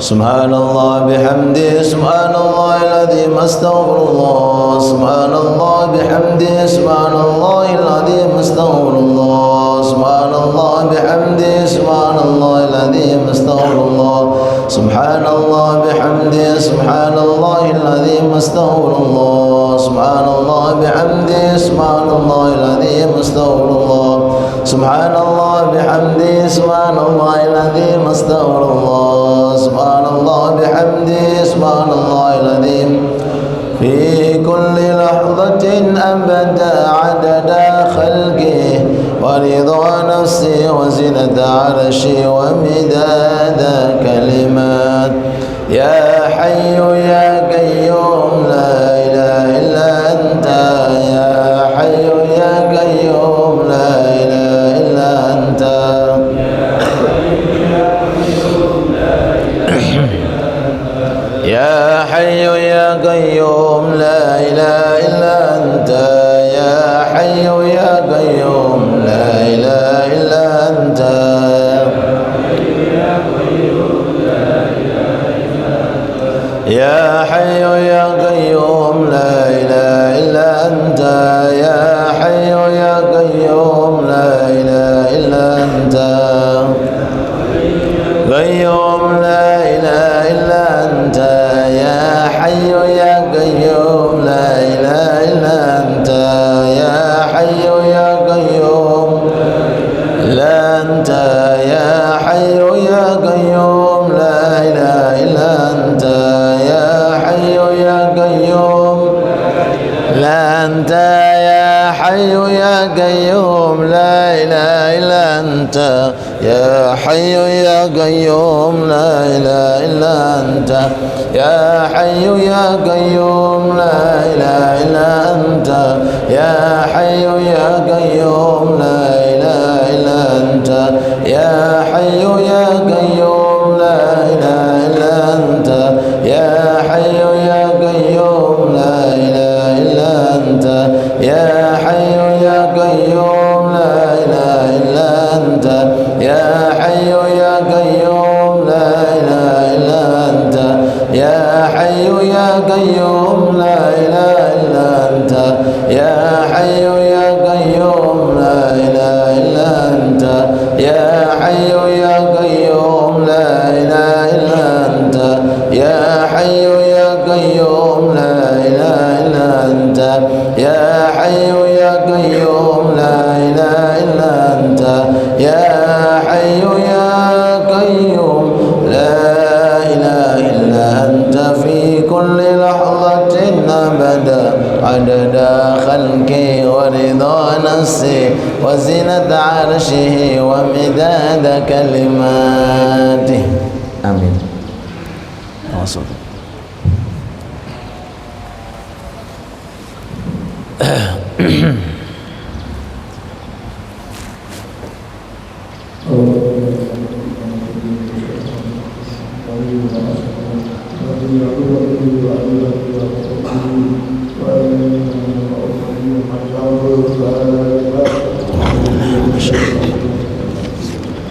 سبحان الله بحمده سبحان الله العظيم استغفر الله سبحان الله بحمده سبحان الله العظيم استغفر الله سبحان الله بحمده سبحان الله العظيم استغفر الله سبحان الله بحمده سبحان الله العظيم استغفر الله سبحان الله بحمده سبحان الله العظيم استغفر الله سبحان الله بحمده سبحان الله العظيم استغفر الله سبحان الله بحمده سبحان الله العظيم في كل لحظة أبدا عدد خلقه ورضا نفسي وزنة عرشي ومداد كلمات يا حي يا قيوم لا إله إلا أنت يا حي يا قيوم لا إله إلا أنت يا حي يا قيوم لا إله إلا أنت يا حي يا قيوم لا إله إلا أنت يا حي يا قيوم لا إله إلا أنت يا حي يا قيوم لا إله إلا أنت قيوم لا إله إلا أنت يا حي يا قيوم لا إله إلا أنت يا حي يا قيوم لا أنت يا حي يا قيوم لا إله إلا أنت يا حي يا قيوم لا أنت يا حي يا قيوم لا إله إلا أنت يا حي يا قيوم لا إله إلا أنت يا حي يا قيوم لا إله إلا أنت يا حي يا قيوم لا إله إلا أنت يا حي يا قيوم لا إله إلا أنت يا حي يا قيوم لا إله إلا أنت يا حي يا قيوم لا إله إلا أنت يا حي يا قيوم لا إله إلا أنت يا حي يا قيوم لا إله إلا أنت يا حي يا قيوم لا إله إلا أنت يا حي يا قيوم لا إله إلا أنت يا حي يا قيوم لا إله إلا أنت يا حي يا قيوم لا إله إلا أنت يا حي يا قيوم لا إله إلا أنت في كل لحظة أبدا عدد خلقي ورضا نفسي وزنة عرشه ومداد كلماته آمين.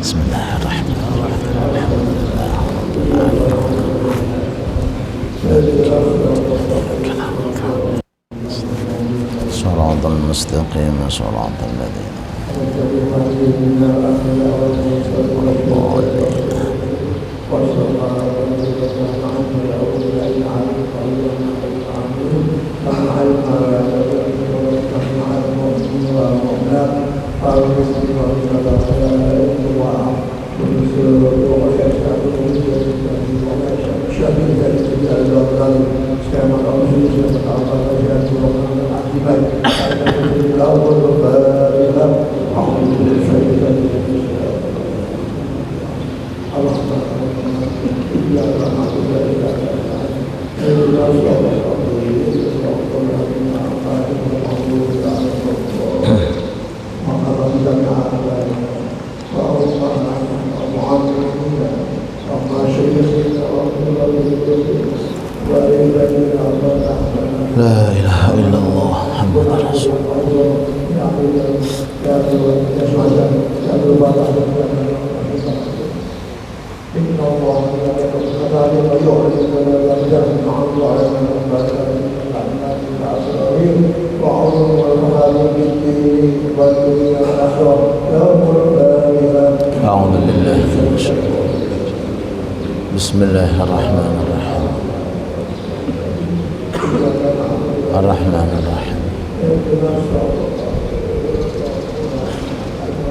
بسم الله الرحمن الرحيم صراط المستقيم صراط الذين لا إله إلا الله محمد رسول الله. إن الله أعوذ بالله من الشيطان. بسم الله الرحمن الرحيم. الرحمن الرحيم.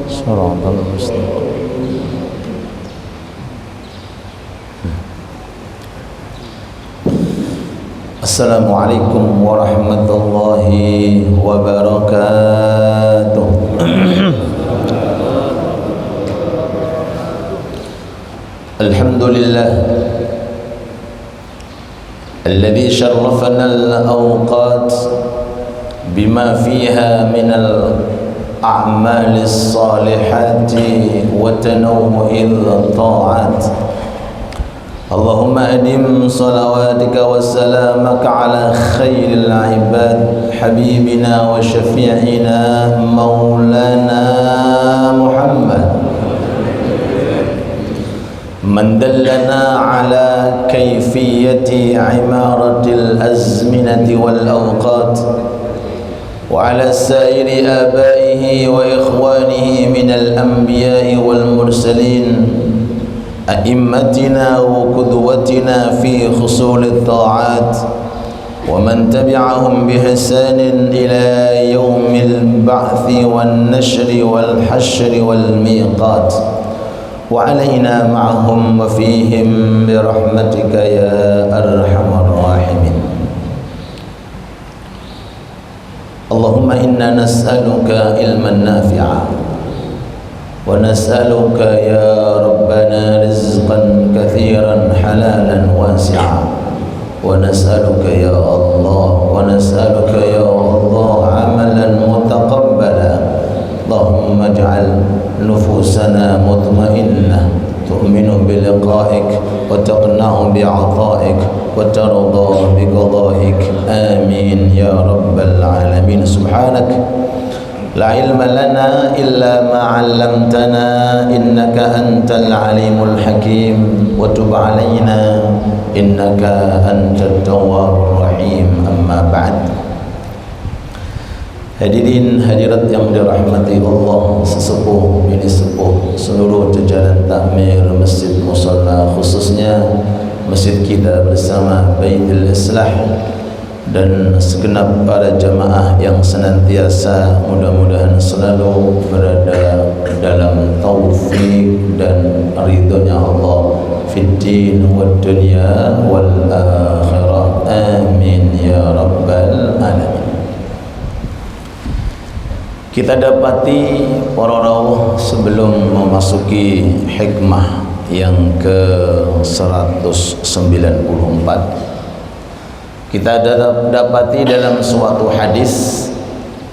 صراط المستقيم. Assalamualaikum warahmatullahi wabarakatuh. Alhamdulillah alladhi syarrafana al-awqat bima fiha min al-a'mali as-salihati wa tanawwu'il ta'at. Allahumma adim salawatika wa salamaka ala khairil ibad habibina wa syafi'ina maulana Muhammad man dallana ala kayfiyati imaratil azminati wal awqat wa ala sairi abaihi wa ikhwanihi minal anbiya'i wal mursalin أئمتنا وقدوتنا في خصول الطاعات ومن تبعهم بإحسان إلى يوم البعث والنشر والحشر والميقات وعلينا معهم وفيهم برحمتك يا أرحم الراحمين. اللهم إنا نسألك علما نافعا ونسألك يا ربنا رزقا كثيرا حلالا واسعا ونسألك يا الله عملا متقبلا. اللهم اجعل نفوسنا مطمئنة تؤمن بلقائك وتقنع بعطائك وترضى بقضائك. آمين يا رب العالمين. سبحانك لا علم لنا إلا ما علمتنا إنك أنت العليم الحكيم وتب علينا إنك أنت التواب الرحيم. أما بعد. Hadirin hadirat yang dirahmati Allah, sesepuh bini sepuh, seluruh jajaran takmir Masjid Musalla, khususnya masjid kita bersama Baitul Islah, dan segenap para jamaah yang senantiasa mudah-mudahan selalu berada dalam taufik dan ridhonya Allah fid din wad dunya wal akhirah. Amin ya rabbal alamin. Kita dapati para rawuh sebelum memasuki hikmah yang ke-194, kita dapati dalam suatu hadis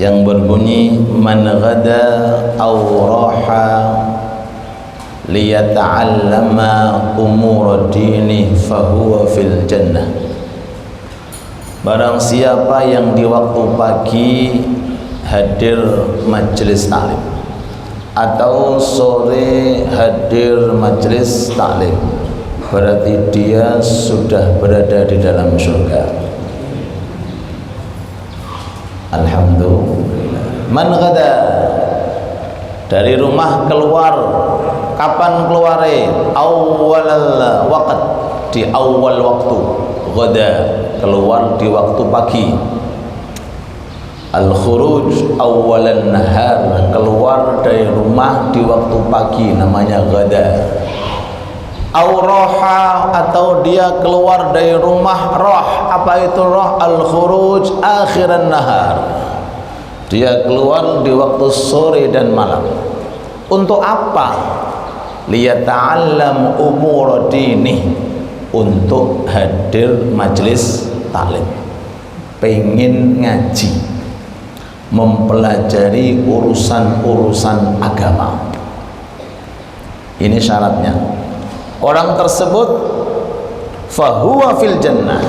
yang berbunyi man ghada aw raha liyata'allama umur dini fahuwa fil jannah. Barang siapa yang di waktu pagi hadir majelis taklim atau sore hadir majelis taklim, berarti dia sudah berada di dalam surga. Alhamdulillah. Man ghada, dari rumah keluar, kapan keluare? Awwalal waqt, di awal waktu. Ghada, keluar di waktu pagi. Al-khuruj awwalan nahar, keluar dari rumah di waktu pagi, namanya ghada. Auraha, atau dia keluar dari rumah roh. Apa itu roh? Al-khuruj akhiran nahar, dia keluar di waktu sore dan malam. Untuk apa? Liyata'allam umur dini, untuk hadir majelis taklim, pengen ngaji, mempelajari urusan-urusan agama. Ini syaratnya. Orang tersebut fahuwa fil jannah,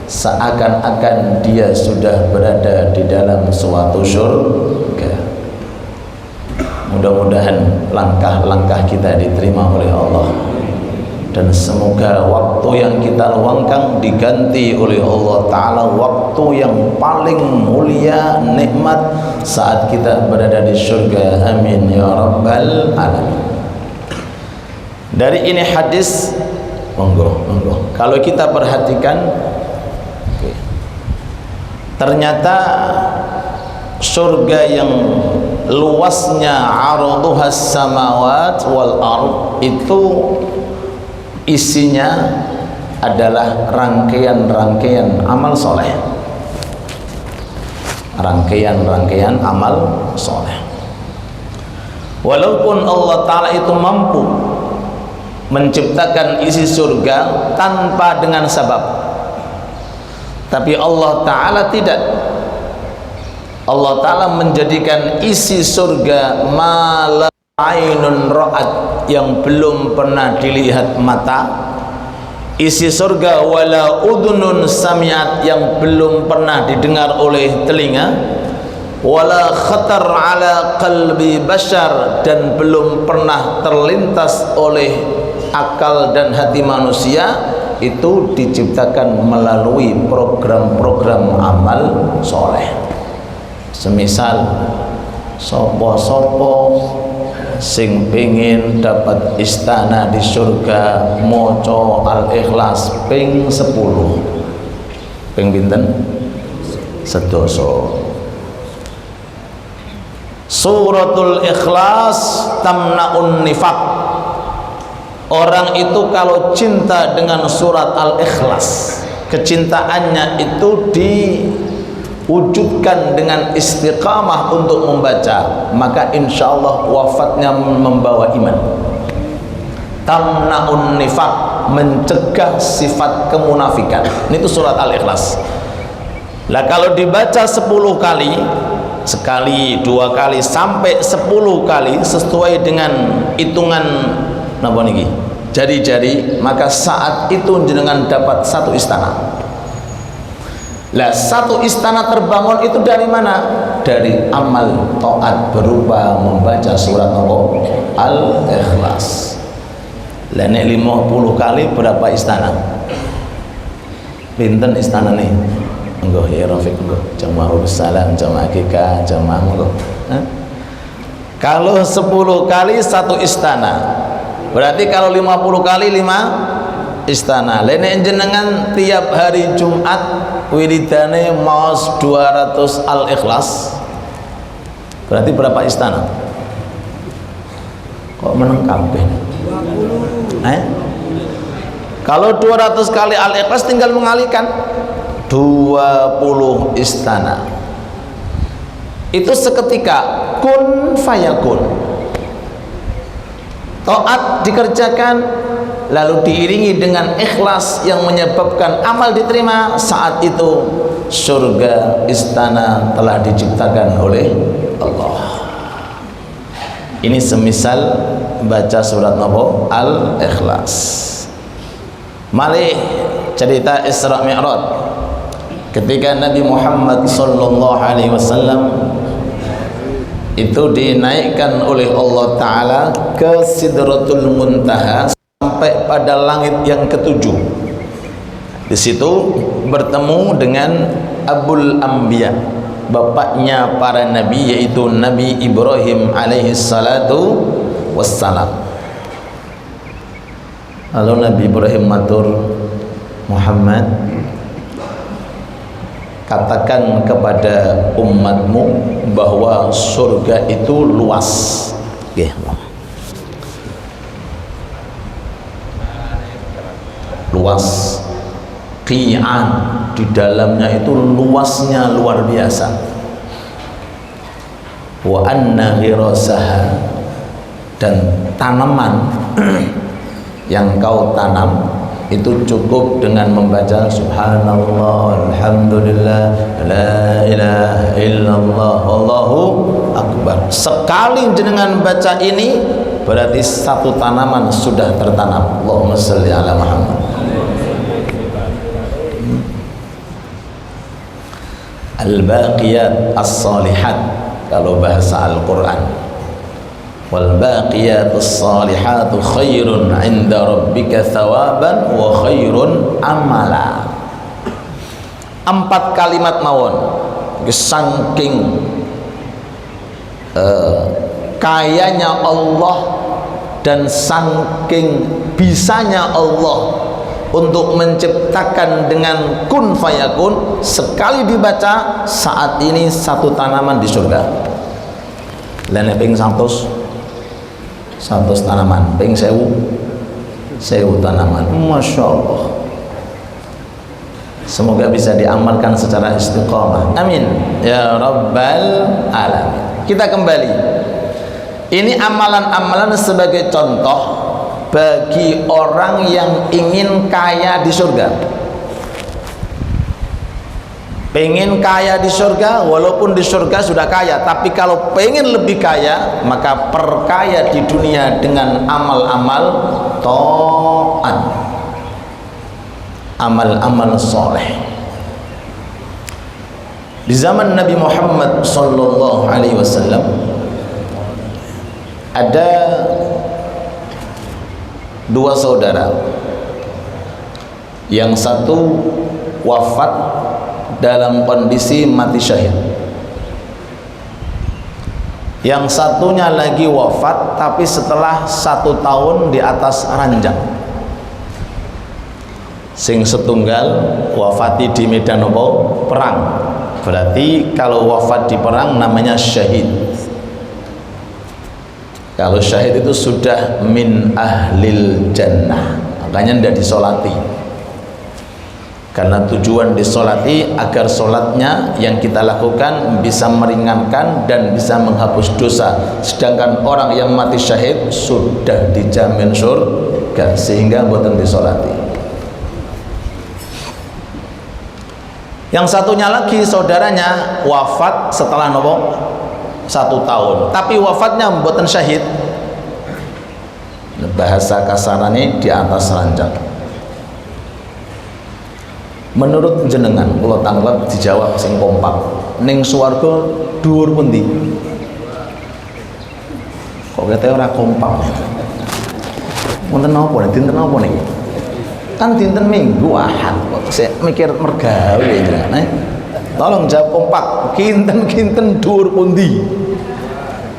seakan-akan dia sudah berada di dalam suatu surga. Mudah-mudahan langkah-langkah kita diterima oleh Allah dan semoga waktu yang kita luangkan diganti oleh Allah Ta'ala waktu yang paling mulia nikmat saat kita berada di surga. Amin ya rabbal alamin. Dari ini hadis, monggo kalau kita perhatikan, ternyata surga yang luasnya arduhas samawat wal ard itu isinya adalah rangkaian-rangkaian amal soleh, rangkaian-rangkaian amal soleh. Walaupun Allah Ta'ala itu mampu menciptakan isi surga tanpa dengan sebab, tapi Allah Ta'ala tidak. Allah Ta'ala menjadikan isi surga ma la ainun ra'at, yang belum pernah dilihat mata, isi surga wala udhunun sami'at, yang belum pernah didengar oleh telinga, wala khatar ala qalbi bashar, dan belum pernah terlintas oleh akal dan hati manusia. Itu diciptakan melalui program-program amal soleh. Semisal sopo-sopo sing pengin dapat istana di surga, moco Al-Ikhlas ping 10, ping pinten? Sedoso. Suratul Ikhlas tamna'un nifaq. Orang itu kalau cinta dengan surat Al-Ikhlas, kecintaannya itu diwujudkan dengan istiqamah untuk membaca, maka insya Allah wafatnya membawa iman. Tamna'un nifaq, mencegah sifat kemunafikan. Ini itu surat Al-Ikhlas. Lah kalau dibaca 10 kali, sekali, 2 kali, sampai 10 kali sesuai dengan hitungan napa niki jari-jari, maka saat itu jenengan dapat 1 istana. Lah 1 istana terbangun itu dari mana? Dari amal taat berupa membaca surat Al-Ikhlas. Lah nek 50 kali berapa istana? Pinten istana nih? Monggo ya Rafiq, monggo jamaah salam, jamaah kita, jamaah monggo. Kalau 10 kali 1 istana, berarti kalau 50 kali 5 istana. Lene jenengan tiap hari Jumat wiridane maos 200 Al-Ikhlas, berarti berapa istana? Kok meneng kabeh? Kalau 200 kali Al-Ikhlas tinggal mengalihkan 20 istana. Itu seketika kun fayakun. Taat dikerjakan lalu diiringi dengan ikhlas yang menyebabkan amal diterima. Saat itu surga istana telah diciptakan oleh Allah. Ini semisal baca surat Al-Ikhlas. Malih cerita Isra Mi'raj, ketika Nabi Muhammad sallallahu alaihi wasallam itu dinaikkan oleh Allah Ta'ala ke Sidratul Muntaha sampai pada langit yang ke-7. Di situ bertemu dengan Abul Anbiya, bapaknya para nabi, yaitu Nabi Ibrahim alaihi salatu wassalam. Lalu Nabi Ibrahim matur, Muhammad, katakan kepada umatmu bahwa surga itu luas. Luas, qi'an, di dalamnya itu luasnya luar biasa. Wa anna ghirasaha, dan tanaman yang kau tanam itu cukup dengan membaca subhanallah, alhamdulillah, la ilaha illallah, wallahu akbar. Sekali jenengan baca ini berarti 1 tanaman sudah tertanam. Allahumma sholli ala Muhammad. Al-baqiyat as-salihat kalau bahasa Al-Quran, wal baqiyatus salihatu khairun 'inda rabbika thawaban wa khairun amala. 4 kalimat mawon saking kayanya Allah dan saking bisanya Allah untuk menciptakan dengan kun fayakun, sekali dibaca saat ini 1 tanaman di surga. Lene ping 100 tanaman, ping 1000 tanaman. Masya Allah. Semoga bisa diamalkan secara istiqamah. Amin ya rabbal alamin. Kita kembali. Ini amalan-amalan sebagai contoh bagi orang yang ingin kaya di surga. Pengen kaya di surga, walaupun di surga sudah kaya, tapi kalau pengen lebih kaya, maka perkaya di dunia dengan amal-amal taat, amal-amal soleh. Di zaman Nabi Muhammad sallallahu alaihi wasallam ada 2 saudara. Yang satu wafat dalam kondisi mati syahid. Yang satunya lagi wafat tapi setelah 1 tahun di atas ranjang. Sing setunggal wafati di medan apa? Perang. Berarti kalau wafat di perang namanya syahid. Kalau syahid itu sudah min ahlil jannah, makanya tidak disolati. Karena tujuan disolati agar solatnya yang kita lakukan bisa meringankan dan bisa menghapus dosa. Sedangkan orang yang mati syahid sudah dijamin surga, sehingga buatan disolati. Yang satunya lagi saudaranya wafat setelah nopo 1 tahun, tapi wafatnya mboten syahid. Bahasa kasarannya di atas ranjang. Menurut jenengan, kula tanggap dijawab sing kompak, ning swarga dhuwur pundi? Kok kete ora kompak? Wonten napa? Dinten napa niki? Kan dinten Minggu Ahad. Kok sik mikir mergawe jenengan. Tolong jawab kompak, kinten-kinten dhuwur pundi?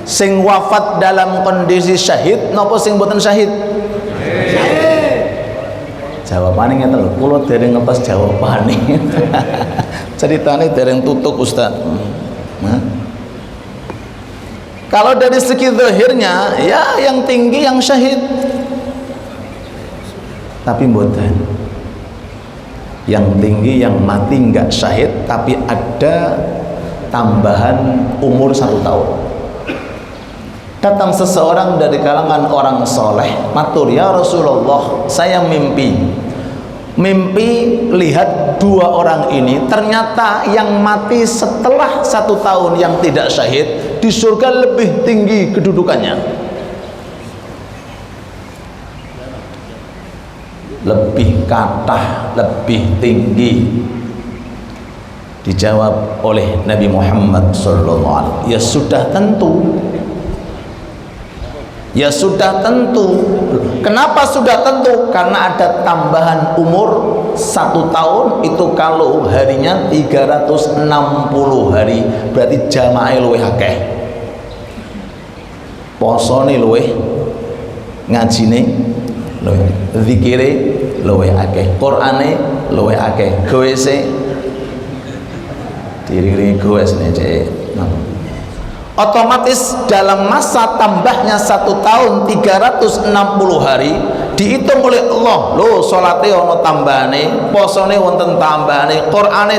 Sing wafat dalam kondisi syahid napa sing boten syahid? Syahid. Jawabane ngeten lho, kula dereng ngetos jawabane. Ceritane dereng tutuk Ustaz. Kalau dari segi zahirnya ya yang tinggi yang syahid. Tapi mboten. Yang tinggi yang mati enggak syahid, tapi ada tambahan umur 1 tahun. Datang seseorang dari kalangan orang soleh, matur, ya Rasulullah, saya mimpi lihat 2 orang ini, ternyata yang mati setelah 1 tahun yang tidak syahid di surga lebih tinggi kedudukannya, lebih kathah, lebih tinggi. Dijawab oleh Nabi Muhammad sallallahu alaihi wasallam, ya sudah tentu. Ya sudah tentu. Kenapa sudah tentu? Karena ada tambahan umur 1 tahun, itu kalau harinya 360 hari, berarti jamaah luwih akeh, posone luwih, ngajine luwih, zikire luwih akeh, Qur'ane luwih akeh, goese diri goes nih cek. Otomatis dalam masa tambahnya 1 tahun 360 hari dihitung oleh Allah. Loh, salate ono tambahane, posone wonten tambahane, Qur'ane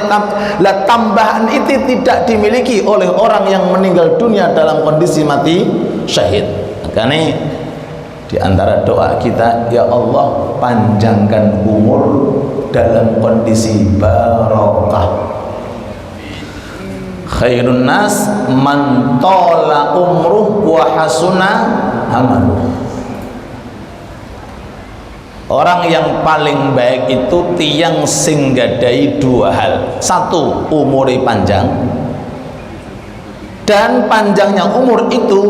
lah, tambahan itu tidak dimiliki oleh orang yang meninggal dunia dalam kondisi mati syahid. Makanya di antara doa kita, ya Allah panjangkan umur dalam kondisi barokah. Khairun nas man tola umruh wa hasuna amaluh. Orang yang paling baik itu tiang sing gadai 2 hal. 1, umure panjang, dan panjangnya umur itu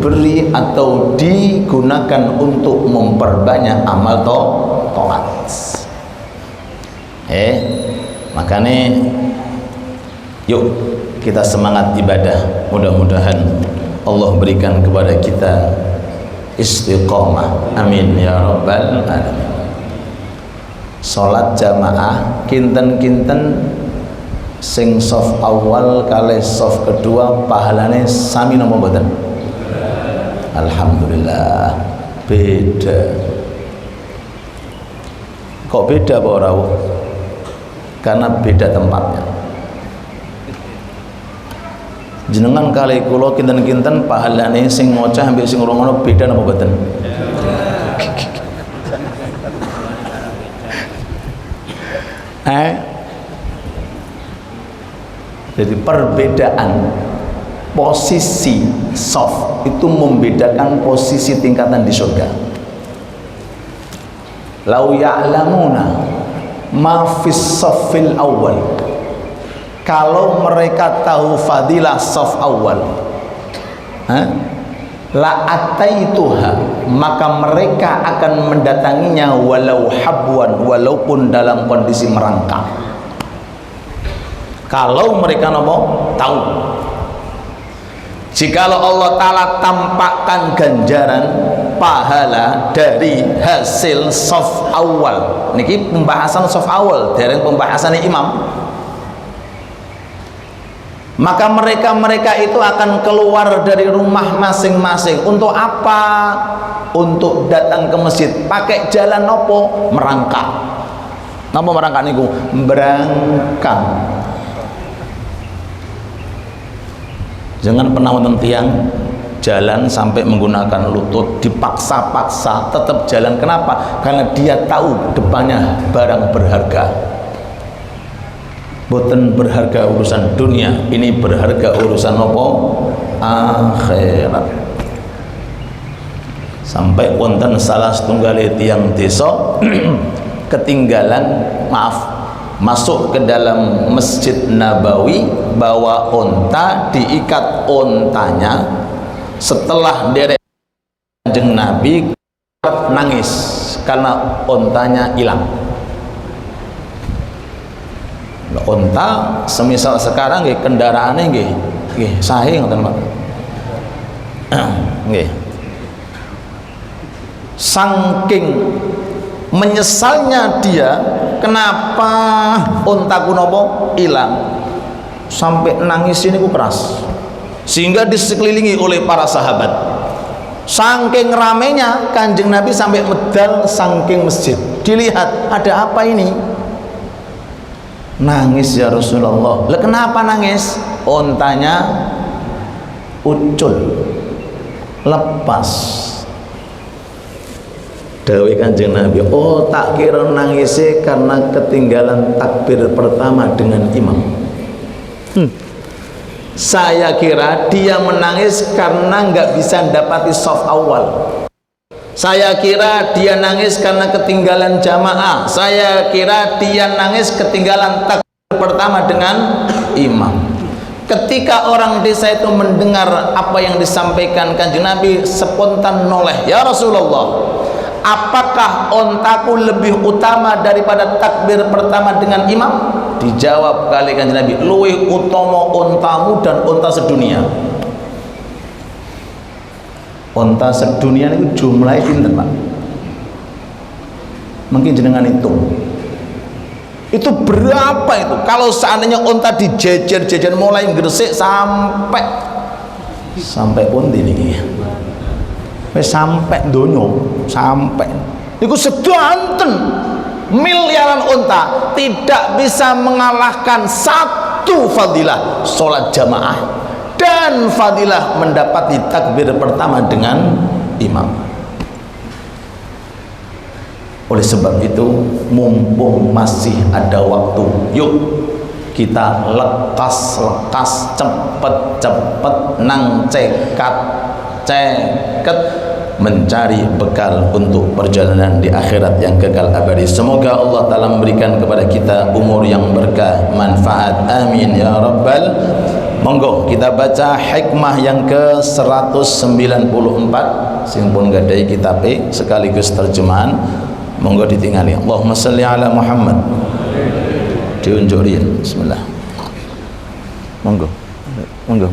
diberi atau digunakan untuk memperbanyak amal taat. Makanya yuk kita semangat ibadah, mudah-mudahan Allah berikan kepada kita istiqomah, amin ya rabbal alamin. Salat jamaah kinten-kinten sing soft awal kali soft kedua pahalane sami napa mboten? Alhamdulillah beda. Kok beda Pak ora? Karena beda tempatnya. Jenengan kali kula kinten-kinten pahalane sing ngocah ambek sing ngrungokno beda napa mboten? Jadi perbedaan posisi soft itu membedakan posisi tingkatan di surga. Lau ya'lamuna ma fis saffil awal, kalau mereka tahu fadilah saf awal, la ataituha, maka mereka akan mendatanginya walau habwan, walaupun dalam kondisi merangkak. Kalau mereka tahu, jikalau Allah Ta'ala tampakkan ganjaran pahala dari hasil saf awal, niki pembahasan saf awal dari pembahasan imam, maka mereka itu akan keluar dari rumah masing-masing. Untuk apa? Untuk datang ke masjid. Pakai jalan nopo? Merangkak. Napa merangkak niku? Berangkat. Jangan pernah wonten tiang jalan sampai menggunakan lutut, dipaksa-paksa tetap jalan. Kenapa? Karena dia tahu depannya barang berharga. Boten berharga urusan dunia, ini berharga urusan apa? Akhirat. Sampai wonten salah setunggal tiang desa ketinggalan, masuk ke dalam Masjid Nabawi, bawa onta, diikat ontanya. Setelah derek Kanjeng Nabi nangis karena ontanya hilang. Onta semisal sekarang nggih kendaraane nggih sae ngoten Pak. Nggih. Saking menyesalnya dia, kenapa ontaku nopo hilang, sampai nangis ini ku keras, sehingga disekelilingi oleh para sahabat. Saking ramenya Kanjeng Nabi sampai medal saking masjid. Dilihat, ada apa ini? Nangis ya Rasulullah. Lah kenapa nangis? Ontanya ucul, lepas. Dawuh Kanjeng Nabi, oh tak kira nangisnya karena ketinggalan takbir pertama dengan imam. Saya kira dia menangis karena nggak bisa dapati shaf awal. Saya kira dia nangis karena ketinggalan jamaah. Saya kira dia nangis ketinggalan takbir pertama dengan imam. Ketika orang desa itu mendengar apa yang disampaikan Kanjeng Nabi, spontan noleh, ya Rasulullah, apakah ontaku lebih utama daripada takbir pertama dengan imam? Dijawab kali Kanjeng Nabi, luwih utama ontamu dan onta sedunia. Onta sedunia itu jumlahnya pinten Pak? Mungkin jenengan hitung. Itu berapa itu? Kalau seandainya onta dijejer-jejer mulai gresik sampai pundi niki. Wis sampai donya, sampai. Niku sedanten miliaran onta tidak bisa mengalahkan satu fadilah sholat jamaah dan fadilah mendapati takbir pertama dengan imam. Oleh sebab itu, mumpung masih ada waktu, yuk kita lekas-lekas, cepet-cepet nang ceket mencari bekal untuk perjalanan di akhirat yang kekal abadi. Semoga Allah Ta'ala memberikan kepada kita umur yang berkah, manfaat, amin ya rabbal Monggo kita baca hikmah yang ke-194 sing pun gadai kitab sekaligus terjemahan. Monggo ditingali. Allahumma shalli ala Muhammad. Diunjuk riyen. Bismillah. Monggo. Monggo.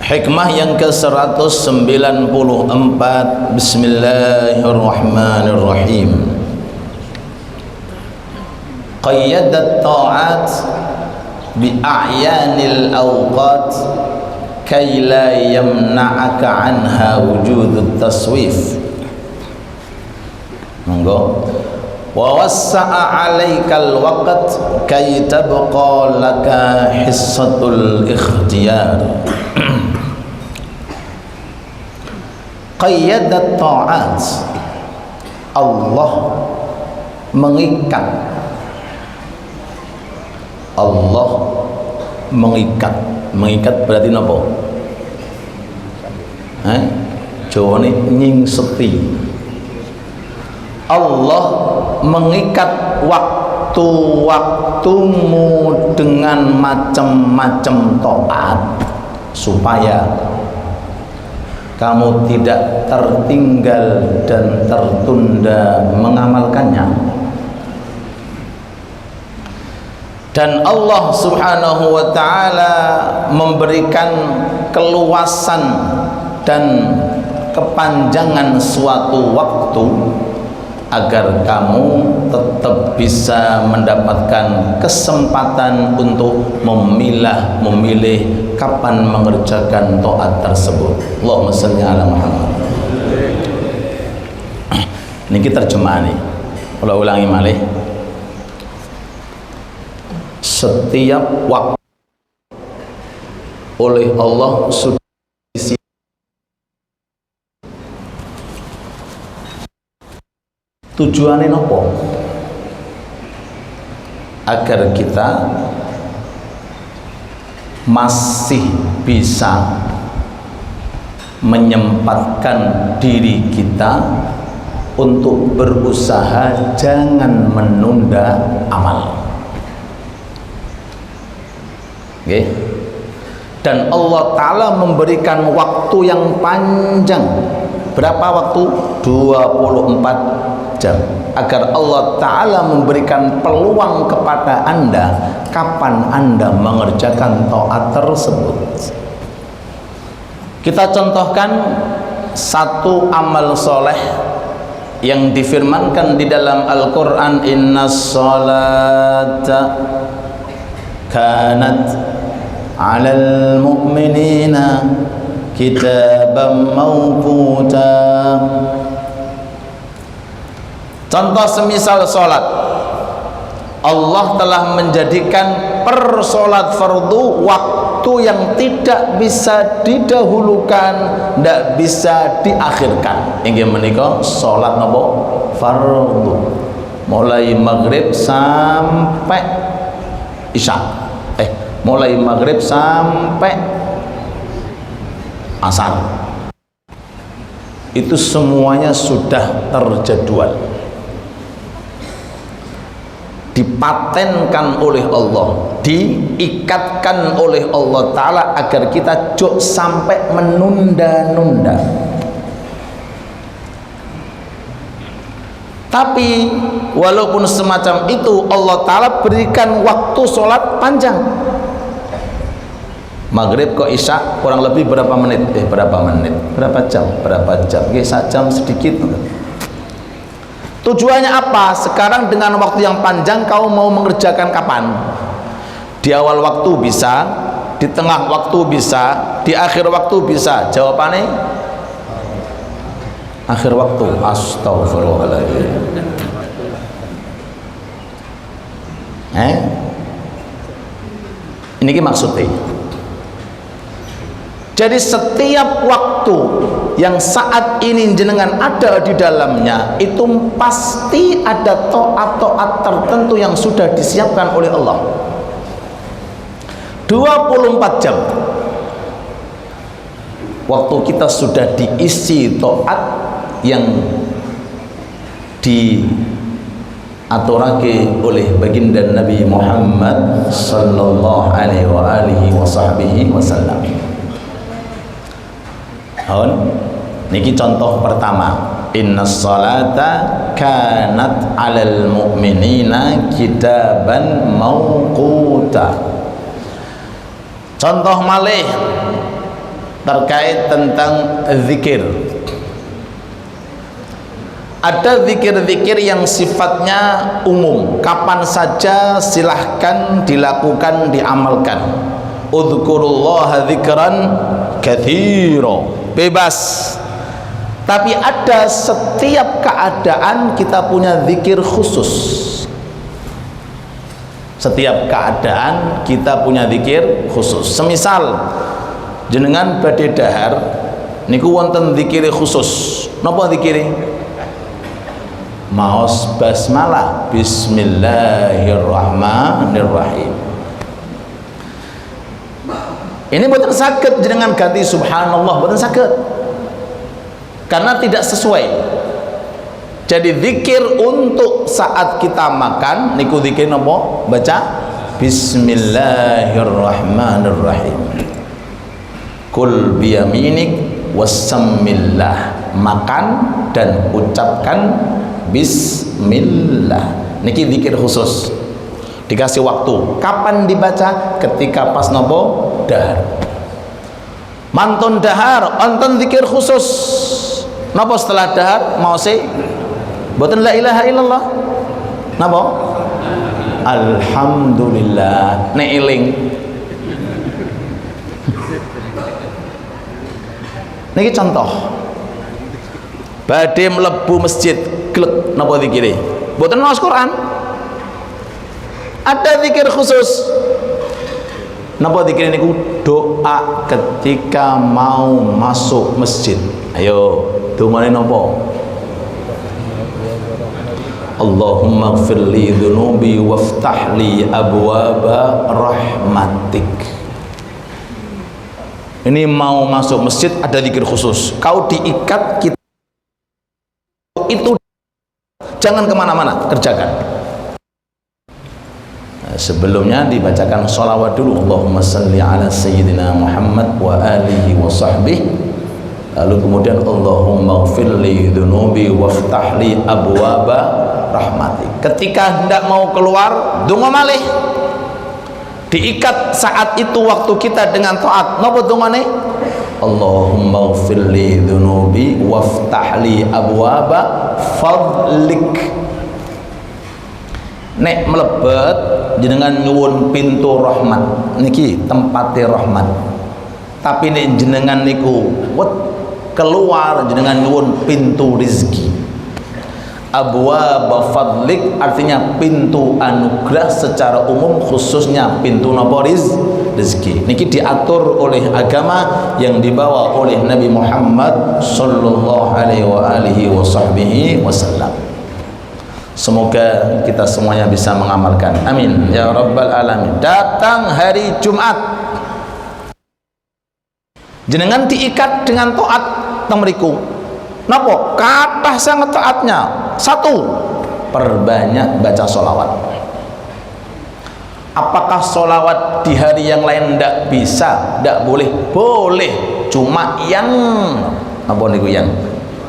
Hikmah yang ke-194. Bismillahirrahmanirrahim. Qayyadat ta'at bi'a'yanil awqat kay la yamna'aka anha wujudut taswif. Monggo. Wa wassa'a 'alaikal waqt kay tabqa laka hissatul ikhtiyar. Qayyadat ta'at, Allah mengikat. Allah mengikat. Mengikat berarti napa? Jawane nyingseti. Allah mengikat waktu-waktumu dengan macam-macam taat supaya kamu tidak tertinggal dan tertunda mengamalkannya. Dan Allah subhanahu wa ta'ala memberikan keluasan dan kepanjangan suatu waktu agar kamu tetap bisa mendapatkan kesempatan untuk memilih kapan mengerjakan taat tersebut. Allahumma shalli ala Muhammad. Ini kita terjemah nih. Kalau ulangi malih. Setiap waktu oleh Allah sudah tujuannya nopo? Agar kita masih bisa menyempatkan diri kita untuk berusaha jangan menunda amal. Okay. Dan Allah Ta'ala memberikan waktu yang panjang. Berapa waktu? 24 jam. Agar Allah Ta'ala memberikan peluang kepada Anda kapan Anda mengerjakan taat tersebut. Kita contohkan satu amal soleh yang difirmankan di dalam Al-Quran, inna sholata kanat 'alal mu'minina kitaban mawquta. Contoh semisal sholat, Allah telah menjadikan per sholat fardu waktu yang tidak bisa didahulukan, tidak bisa diakhirkan. Inggih menika sholat napa? Fardu. Mulai maghrib sampai isya. Mulai maghrib sampai asar. Itu semuanya sudah terjadwal. Dipatenkan oleh Allah, diikatkan oleh Allah Ta'ala agar kita jok sampai menunda-nunda. Tapi walaupun semacam itu, Allah Ta'ala berikan waktu sholat panjang. Maghrib ke isya kurang lebih berapa menit? Berapa jam? Sak jam sedikit. Tujuannya apa? Sekarang dengan waktu yang panjang kau mau mengerjakan kapan? Di awal waktu bisa, di tengah waktu bisa, di akhir waktu bisa. Jawabannya akhir waktu. Astagfirullahaladzim. Ini maksudnya. Jadi setiap waktu yang saat ini jenengan ada di dalamnya itu pasti ada taat tertentu yang sudah disiapkan oleh Allah. 24 jam waktu kita sudah diisi taat yang diaturake oleh baginda Nabi Muhammad sallallahu alaihi wasallam. Niki contoh pertama, innas salata kanat 'alal mu'minina kitaban mauquta. Contoh malih terkait tentang zikir. Ada zikir-zikir yang sifatnya umum, kapan saja silahkan dilakukan, diamalkan. Udzukurullaha dzikran katsira, bebas. Tapi ada setiap keadaan kita punya zikir khusus. Setiap keadaan kita punya zikir khusus. Semisal jenengan badhe dahar niku wonten zikir khusus. Napa zikire? Maos basmalah, bismillahirrahmanirrahim. Ini boten saged jenengan ganti subhanallah, boten saged. Karena tidak sesuai. Jadi zikir untuk saat kita makan niku zikir napa? Baca bismillahirrahmanirrahim. Kul biyaminik wasamillah. Makan dan ucapkan bismillah. Niki zikir khusus. Dikasih waktu. Kapan dibaca? Ketika pas nopo? Dahar. Mantun dahar, wonten zikir khusus. Napa setelah dahar mau sih? Boten la ilaha illallah. Napa? Alhamdulillah. Nek eling. Niki contoh. Badhe mlebu masjid, klek napa zikire? Boten maos Quran. Ada zikir khusus. Napa zikir niku? Doa ketika mau masuk masjid. Ayo, dongane napa? Allahumma ighfirli dzunubi waftahli abwaba rahmatik. Ini mau masuk masjid ada zikir khusus. Kau diikat kita itu jangan kemana-mana, kerjakan. Sebelumnya dibacakan sholawat dulu. Allahumma salli ala sayyidina Muhammad wa alihi wa sahbihi. Lalu kemudian Allahumma ighfirli dzunubi waftahli abwaba rahmatik. Ketika hendak mau keluar, donga malih. Diikat saat itu waktu kita dengan taat. Napa dongane? Allahumma ighfirli dzunubi waftahli abwaba fadlik. Nek melebet jenengan nyuwun pintu rahmat niki tempatnya rahmat. Tapi nek jenengan niku keluar jenengan nyuwun pintu rizki. Abwaba fadlik artinya pintu anugerah secara umum, khususnya pintu napa? Rizki. Niki diatur oleh agama yang dibawa oleh Nabi Muhammad sallallahu alaihi wasallam. Semoga kita semuanya bisa mengamalkan. Amin ya rabbal alamin. Datang hari Jumat, jenengan diikat dengan taat teng mriku. Napa? Kathah sangat taatnya. Satu, perbanyak baca sholawat. Apakah sholawat di hari yang lain tidak bisa? Tidak boleh. Boleh. Cuma yang apa niku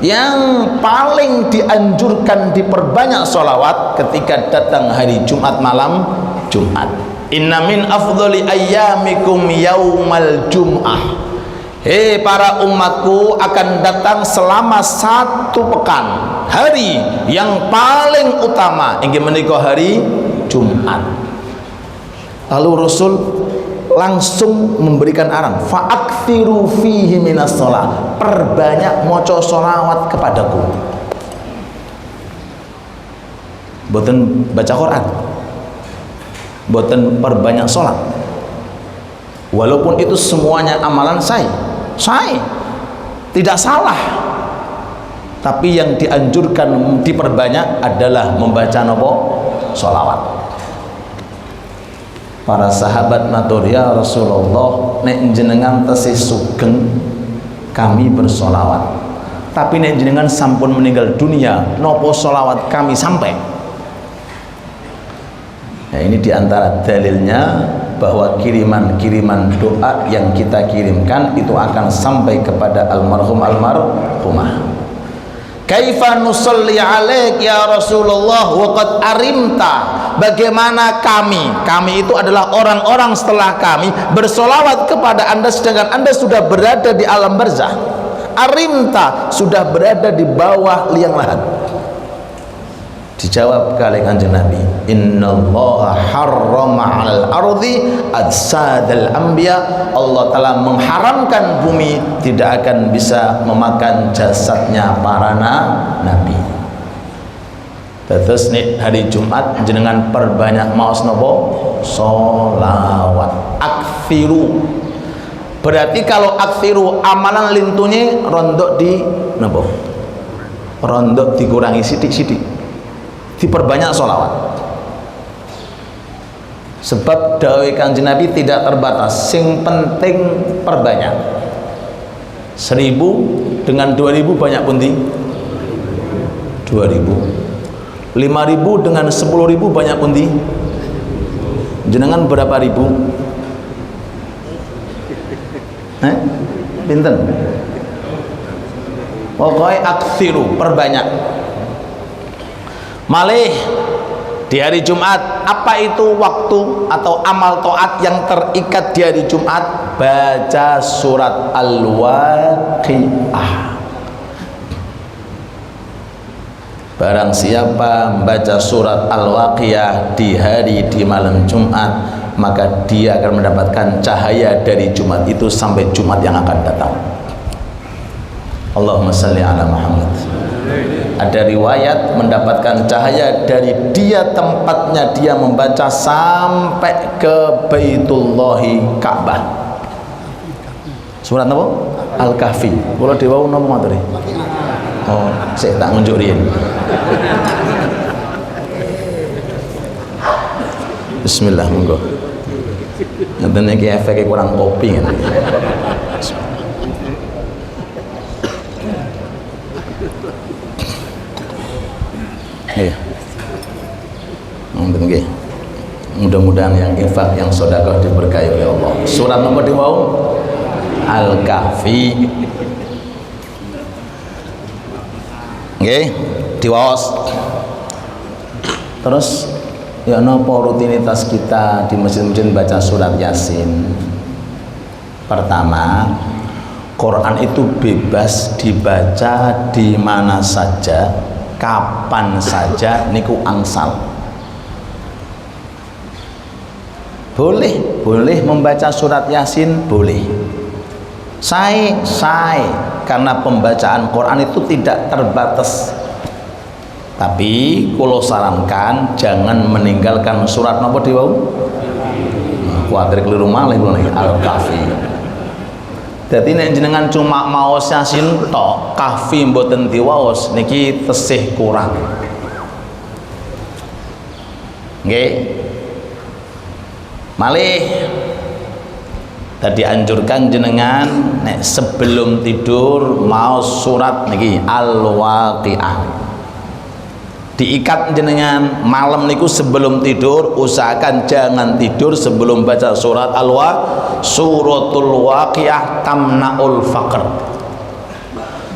yang paling dianjurkan diperbanyak sholawat ketika datang hari Jumat malam Jumat. Inna min afdhali ayyamikum yaumal jum'ah. Hei para umatku, akan datang selama satu pekan hari yang paling utama inggih menika hari Jumat. Lalu Rasul langsung memberikan arahan, fa'aktsiru fihi minas shalah, perbanyak maca sholawat kepadaku. Boten baca Quran, boten perbanyak sholat. Walaupun itu semuanya amalan saya tidak salah, tapi yang dianjurkan diperbanyak adalah membaca nopo sholawat. Para sahabat matur, ya Rasulullah, nek jenengan tesih sugeng kami bersolawat, tapi nek jenengan sampun meninggal dunia nopo solawat kami sampai? Nah, ini diantara dalilnya bahwa kiriman-kiriman doa yang kita kirimkan itu akan sampai kepada almarhum almarhumah. Kaifa nusalli alaik ya Rasulullah wa qad arimta. Bagaimana kami itu adalah orang-orang setelah kami bersolawat kepada anda sedangkan anda sudah berada di alam barzah. Arimta, sudah berada di bawah liang lahat. Dijawab oleh Kanjeng Nabi, innallaha harrama 'alal ardi ajsadal anbiya. Allah telah mengharamkan bumi tidak akan bisa memakan jasadnya para nabi. Terus nih hari Jumat jenengan perbanyak maos nopo solawat aktsiru. Berarti kalau aktsiru amalan lintunya rondok di nopo, rondok dikurangi sidik-sidik, diperbanyak solawat. Sebab dawai Kanjeng Nabi tidak terbatas, sing penting perbanyak. 1000 dengan 2000 banyak pundi? 2000. 5000 dengan 10.000 banyak pundi? Jenengan berapa ribu? Pinten? Pokoknya aktsiru, perbanyak. Malih di hari Jumat, apa itu waktu atau amal taat yang terikat di hari Jumat? Baca surat Al-Waqiah. Barang siapa membaca surat Al-Waqiah di malam Jumat, maka dia akan mendapatkan cahaya dari Jumat itu sampai Jumat yang akan datang. Allahumma salli ala Muhammad. Ada riwayat mendapatkan cahaya dari tempatnya dia membaca sampai ke Baitullahi Ka'bah. Surat apa? Al-Kahfi. Kula dewa napa materi? Oh, saya tak ngunjuk riyen. Bismillah, monggo. Ngeten iki efeke kurang kopi ngene. Iya. Ngeten nggih. Mudah-mudahan yang infak, yang sedekah diberkahi oleh Allah. Surat nomor diwau Al-Kahfi. Nggih, diwaos. Terus ya napa rutinitas kita di masjid-masjid baca surat Yasin? Pertama, Quran itu bebas dibaca di mana saja, kapan saja, niku angsal. Boleh membaca surat Yasin, boleh. Saya karena pembacaan Quran itu tidak terbatas. Tapi kalau sarankan jangan meninggalkan surat napa diwau? Kuwatir keliru malih kula niki Al-Kahfi. Dadi nek jenengan cuma maos Yasin tok, Kahfi mboten diwaos niki tesih kurang. Nggih. Malih tadi anjurkan jenengan nek sebelum tidur maos surat niki Al-Waqiah. Diikat jenengan malam niku sebelum tidur usahakan jangan tidur sebelum baca surat suratul Waqiah tamnaul faqr.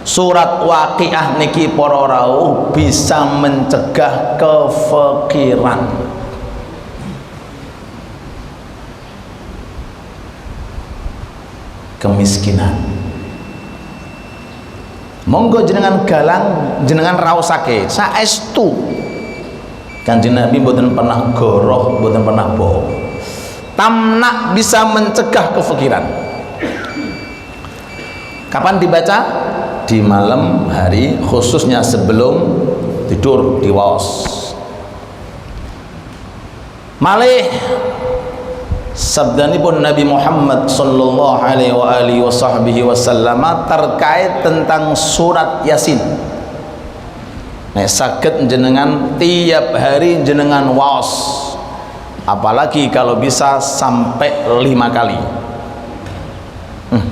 Surat Waqiah niki para rawuh bisa mencegah kefakiran. Kemiskinan. Monggo jenengan galang, jenengan raosake saestu. Kanjeng Nabi mboten pernah goroh, mboten pernah bohong. Tamna bisa mencegah kefikiran. Kapan dibaca? Di malam hari, khususnya sebelum tidur diwaos. Malih sabdanipun Nabi Muhammad sallallahu alaihi wasallam terkait tentang surat Yasin. Nek saged jenengan tiap hari jenengan waos apalagi kalau bisa sampai 5 kali.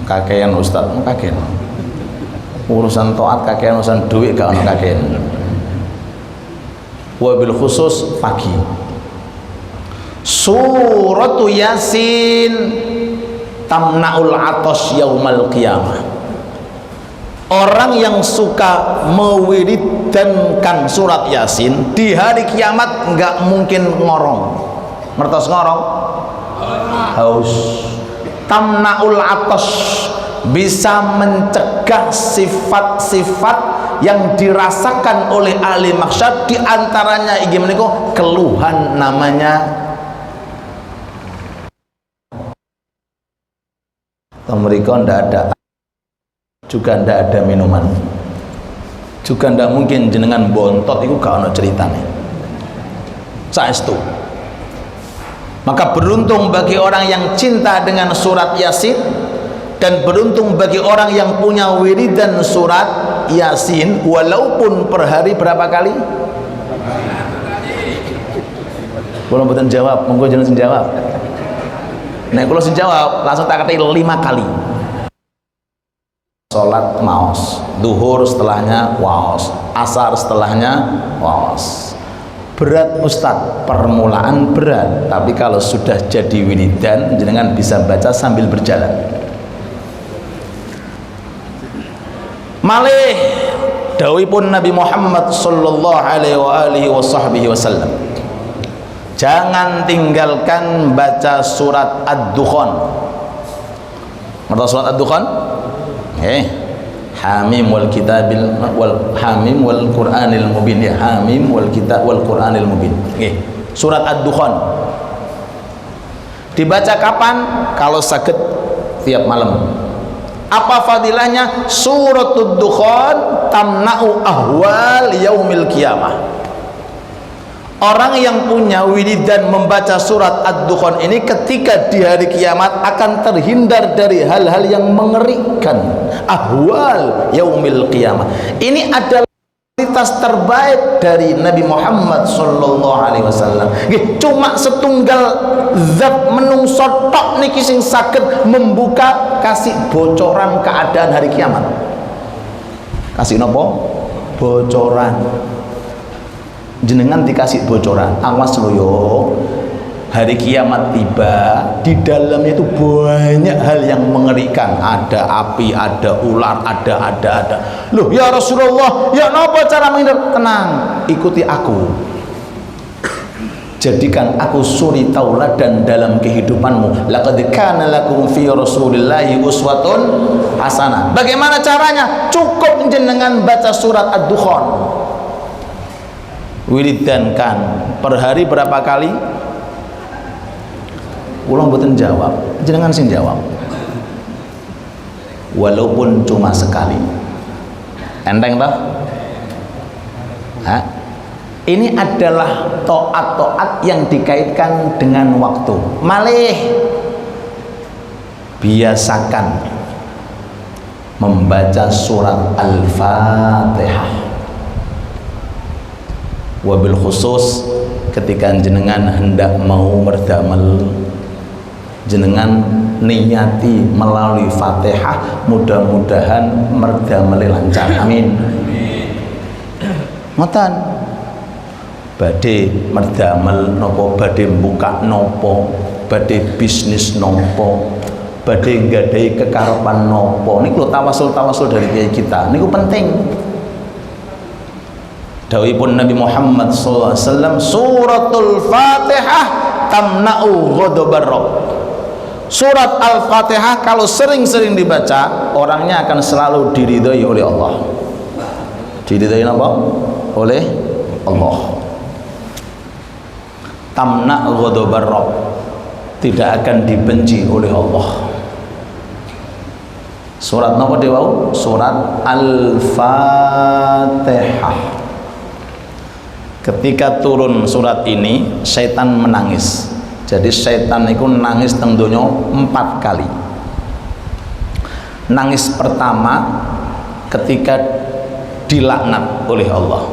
Kakean Ustaz, kakean urusan taat, kakean urusan duit gak ono kakean. Wabil khusus pagi. Suratu Yasin tamna'ul atas yaumal qiyamah. Orang yang suka mewiridankan surat Yasin di hari kiamat nggak mungkin ngorong. Ngertos ngorong? Haus. Tamna'ul atas, bisa mencegah sifat-sifat yang dirasakan oleh ahli mahsyar, di antaranya iki menika keluhan namanya mereka ndak ada, juga ndak ada minuman, juga ndak mungkin jenengan bontot itu gak ono ceritane saestu. Maka beruntung bagi orang yang cinta dengan surat Yasin, dan beruntung bagi orang yang punya wiridan surat Yasin walaupun per hari berapa kali? Kalau mboten jawab, monggo jenengan sing jawab. Nek kula sing jawab langsung tak katakan 5 kali. Salat maos, duhur setelahnya waos, asar setelahnya waos. Berat Ustaz, permulaan berat, tapi kalau sudah jadi wiridan jenengan bisa baca sambil berjalan. Malih dawuhipun Nabi Muhammad sallallahu alaihi wasallam, jangan tinggalkan baca surat Ad-Dukhan. Ngerti surat Ad-Dukhan? Hamim wal kitabil wal hamim wal Qur'anil mubin, ya, hamim wal kitab wal Qur'anil mubin. Surat Ad-Dukhan dibaca kapan? Kalau sakit tiap malam. Apa fadilahnya? Suratul Dukhan tamna'u ahwal yaumil qiyamah. Orang yang punya wiridan membaca surat Ad-Dukhan ini ketika di hari kiamat akan terhindar dari hal-hal yang mengerikan. Ahwal yaumil qiyamah. Ini adalah kualitas terbaik dari Nabi Muhammad sallallahu alaihi wasallam. Cuma setunggal zat menungso tok niki sing saged membuka, kasih bocoran keadaan hari kiamat. Kasih nopo? Bocoran. Jenengan dikasih bocoran, awas lo yo, hari kiamat tiba, di dalamnya itu banyak hal yang mengerikan, ada api, ada ular, ada. Loh ya Rasulullah, ya napa cara menghindar? Tenang, ikuti aku, jadikan aku suri tauladan dalam kehidupanmu. Laqad kana lakum fi Rasulillahi uswatun hasanah. Bagaimana caranya? Cukup jenengan baca surat Ad-Dukhan, wiridankan per hari berapa kali? Ulang mboten jawab, jenengan sing jawab. Walaupun cuma sekali. Enteng toh? Ini adalah taat-taat yang dikaitkan dengan waktu. Malih biasakan membaca surat Al-Fatihah. Wabil khusus ketika jenengan hendak mau berdamel, jenengan niyati melalui Fatihah, mudah-mudahan merdamel lancar. Amin. Ngoten. Badhe merdamel nopo, badhe buka nopo, badhe bisnis nopo, badhe nggadahi kekarepan nopo. Niku tawasul dari kiai kita. Niku penting. Dawuhipun Nabi Muhammad SAW, suratul Fatihah tamna'u ghadabar Rabb. Surat Al-Fatihah kalau sering-sering dibaca, orangnya akan selalu diridhai oleh Allah. Diridhai apa? Oleh Allah. Tamna' ghadabar Rabb, tidak akan dibenci oleh Allah. Surat napa dewa? Surat Al-Fatihah. Ketika turun surat ini, syaitan menangis. Jadi syaitan itu nangis teng donya 4 kali. Nangis pertama ketika dilaknat oleh Allah.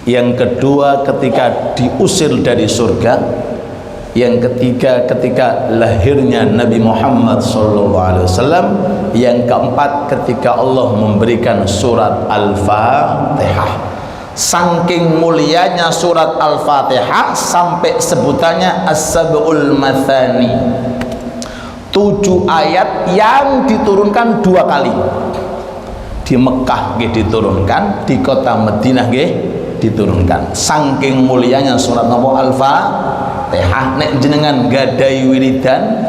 Yang kedua ketika diusir dari surga. yang ketiga ketika lahirnya Nabi Muhammad SAW, yang keempat ketika Allah memberikan surat Al-Fatihah. Saking mulianya surat Al-Fatihah sampai sebutannya As-Sab'ul Mathani, 7 ayat yang diturunkan 2 kali. Di Mekah diturunkan, di kota Madinah diturunkan. Saking mulianya surat Al-Fatihah, nek jenengan gadai wiridan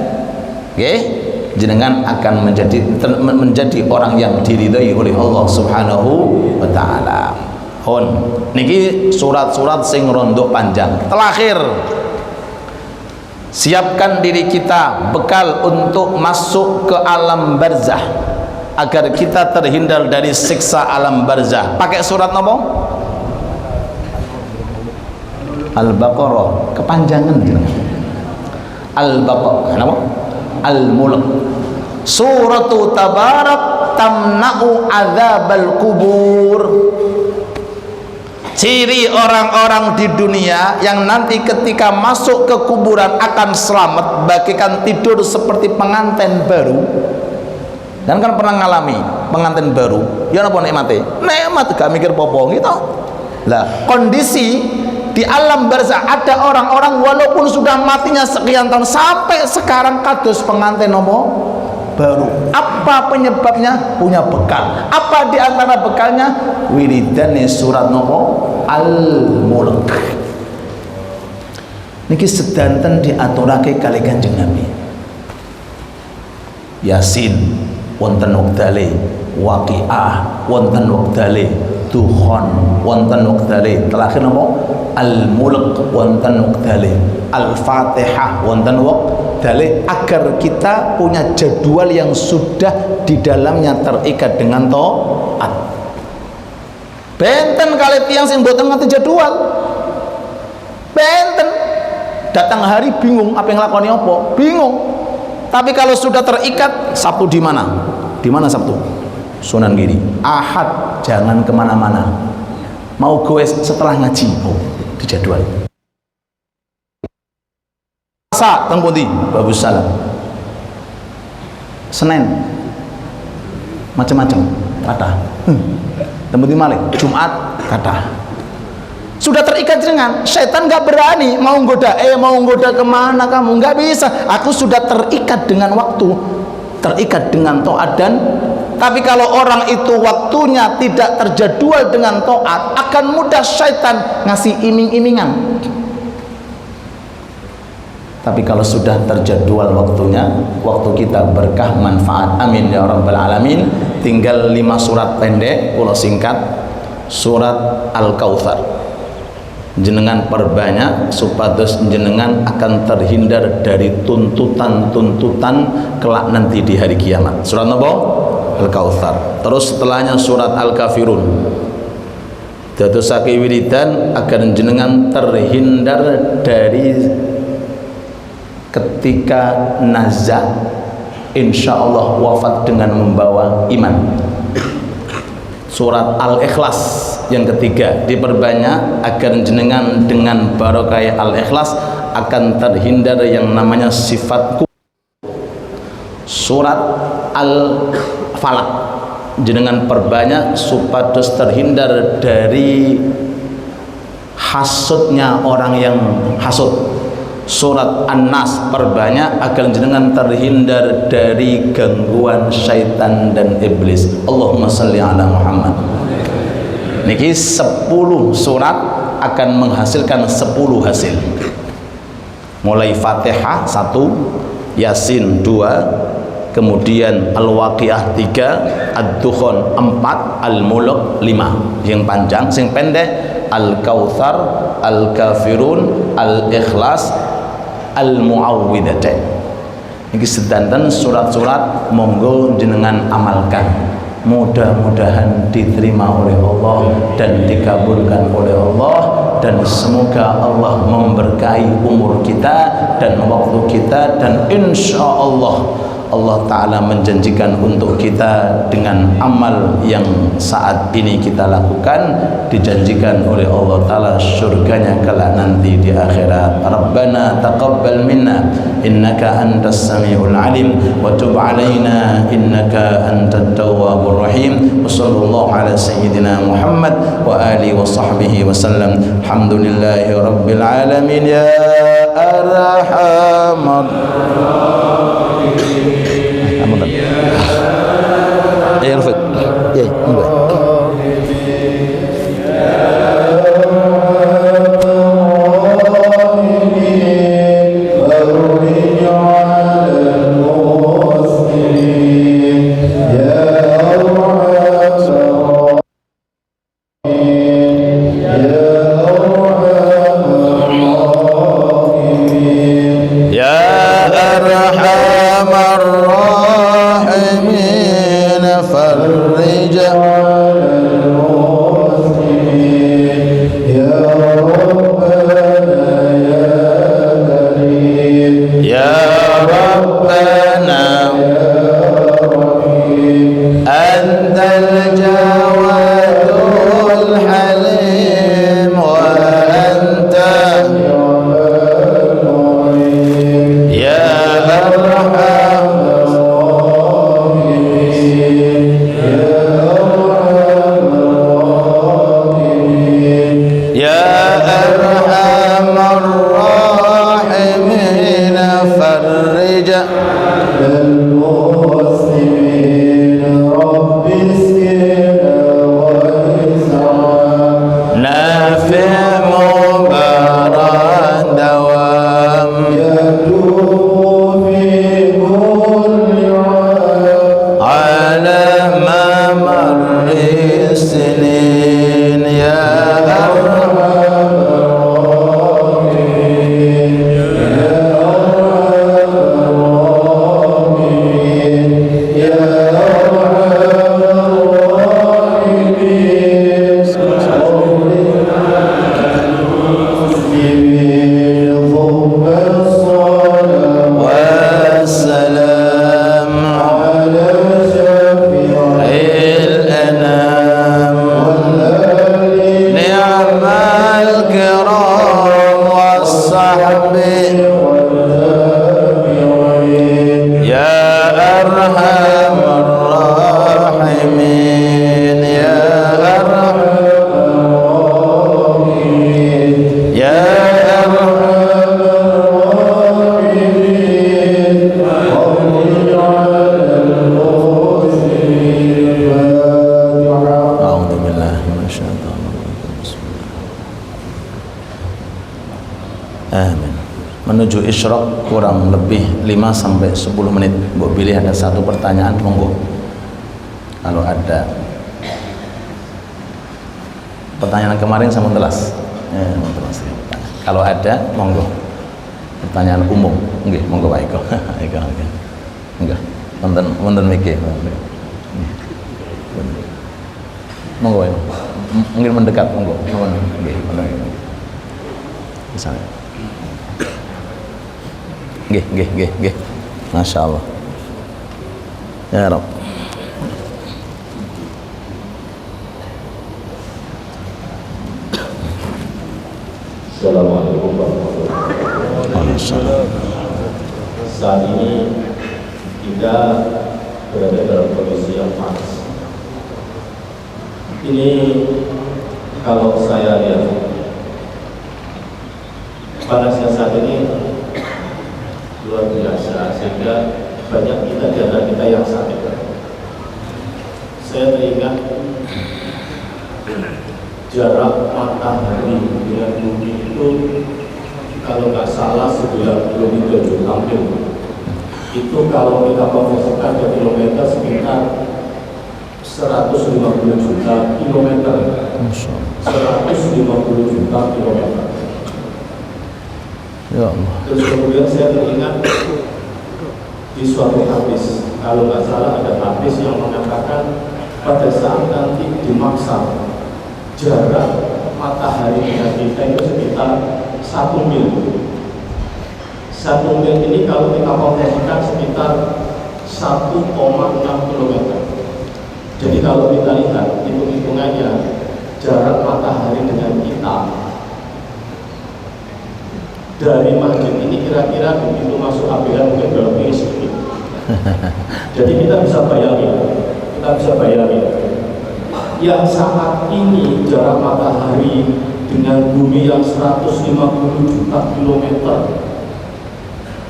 jenengan akan menjadi orang yang diridhai oleh Allah Subhanahu wa taala. Niki surat-surat sing rondo panjang. Terakhir, siapkan diri kita bekal untuk masuk ke alam barzah agar kita terhindar dari siksa alam barzah. Pakai surat apa? Al-Baqarah, kepanjangan Al-Baqarah, apa? Al-Mulk. Suratu Tabarak tamna'u adzabal kubur. Ciri orang-orang di dunia yang nanti ketika masuk ke kuburan akan selamat bagaikan tidur seperti pengantin baru. Dan kan pernah ngalami pengantin baru, ya napa nikmate? Nikmat gak mikir popo gitu. Lah, kondisi di alam barzah ada orang-orang walaupun sudah matinya sekian tahun sampai sekarang kados pengantin nopo baru. Apa penyebabnya? Punya bekal. Apa di antara bekalnya? Wiridane surat nopo Al-Mulk. Niki sedanten diaturake kali Kanjeng Nabi. Yasin wonten wektale, Waqiah wonten wektale, Dukhon wonten wektale, terakhir napa? Al-Mulk wonten wektale, Al-Fatihah wonten wektale, agar kita punya jadwal yang sudah di dalamnya terikat dengan taat. Benten kali tiang sing mboten ngerti jadwal. Benten datang hari bingung apa yang nglakoni apa? Bingung. Tapi kalau sudah terikat, Sabtu di mana? Di mana Sabtu? Sunan Giri. Ahad jangan kemana-mana. Mau goes setelah ngaji, di jadwal. Selasa teng pundi? Babus Salam. Senin macam-macam kata. Teng pundi malih? Jumat kata. Sudah terikat dengan setan, nggak berani mau goda kemana kamu, nggak bisa. Aku sudah terikat dengan waktu, terikat dengan taat. Dan tapi kalau orang itu waktunya tidak terjadwal dengan taat, akan mudah setan ngasih iming-imingan. Tapi kalau sudah terjadwal waktunya, waktu kita berkah manfaat, amin ya rabbal alamin. Tinggal 5 surat pendek, kula singkat. Surat Al-Kautsar jenengan perbanyak supados jenengan akan terhindar dari tuntutan-tuntutan kelak nanti di hari kiamat. Surat apa? Al-Kautsar. Terus setelahnya surat Al-Kafirun. Dadosake wiridan agar jenengan terhindar dari ketika nazah insyaallah wafat dengan membawa iman. Surat Al-Ikhlas yang ketiga diperbanyak agar jenengan dengan barokah Al-Ikhlas akan terhindar yang namanya sifat. Surat Al-Falaq jenengan perbanyak supados terhindar dari hasudnya orang yang hasud. Surat An-Nas perbanyak agar jenengan terhindar dari gangguan syaitan dan iblis. Allahumma salli ala Muhammad. Niki 10 surat akan menghasilkan 10 hasil. Mulai Fatihah 1, Yasin 2, kemudian Al-Waqiah 3, Ad-Dukhon 4, Al-Mulk 5. Yang panjang, yang pendek Al-Kautsar, Al-Kafirun, Al-Ikhlas, Al-Mu'awwidatain. Ini sedanten surat-surat monggo jenengan amalkan. Mudah-mudahan diterima oleh Allah dan dikabulkan oleh Allah, dan semoga Allah memberkahi umur kita dan waktu kita, dan insya Allah Allah Ta'ala menjanjikan untuk kita dengan amal yang saat ini kita lakukan, dijanjikan oleh Allah Ta'ala surganya kelak nanti di akhirat. Rabbana taqabbal minna innaka antas samiul alim wa tub alaina innaka antat tawwabur rahim. Wa sallallahu ala sayyidina Muhammad wa alihi wa sahbihi wa sallam. Alhamdulillahi rabbil alamin ya arhamar ya Rafiq ya enggak menuju isyraq kurang lebih 5 sampai 10 menit. Bu pilih ada satu pertanyaan, monggo. Kalau ada pertanyaan kemarin sama telas. Kalau ada monggo. Pertanyaan umum. Nggih, monggo Pak Eko. Eko. Enggak. Wonten mikir. Monggo. Mungkin mendekat monggo. Nggih, misalnya. Nggih. Masya Allah. Ya Rabb. Assalamualaikum warahmatullahi wabarakatuh. Saat ini kita berada dalam kondisi yang panas. Ini kalau saya lihat panasnya saat ini luar biasa, sehingga banyak kita di antara kita yang sakit. Saya teringat jarak matahari dengan bumi itu kalau nggak salah 97 hampir. Itu kalau kita konversikan ke kilometer sekitar 150 juta kilometer. 150 juta kilometer. Ya Allah. Terus kemudian saya teringat di suatu hadis, kalau nggak salah ada hadis yang mengatakan pada saat nanti dimaksa jarak matahari dengan kita itu sekitar 1 mil. 1 mil ini kalau kita konversikan sekitar 1,6 km. Jadi kalau kita lihat hitung-hitungannya, jarak matahari dengan kita dari masjid ini kira-kira begitu masuk ABL mungkin lebih sedikit. Jadi kita bisa bayangin yang saat ini jarak matahari dengan bumi yang 150 juta kilometer,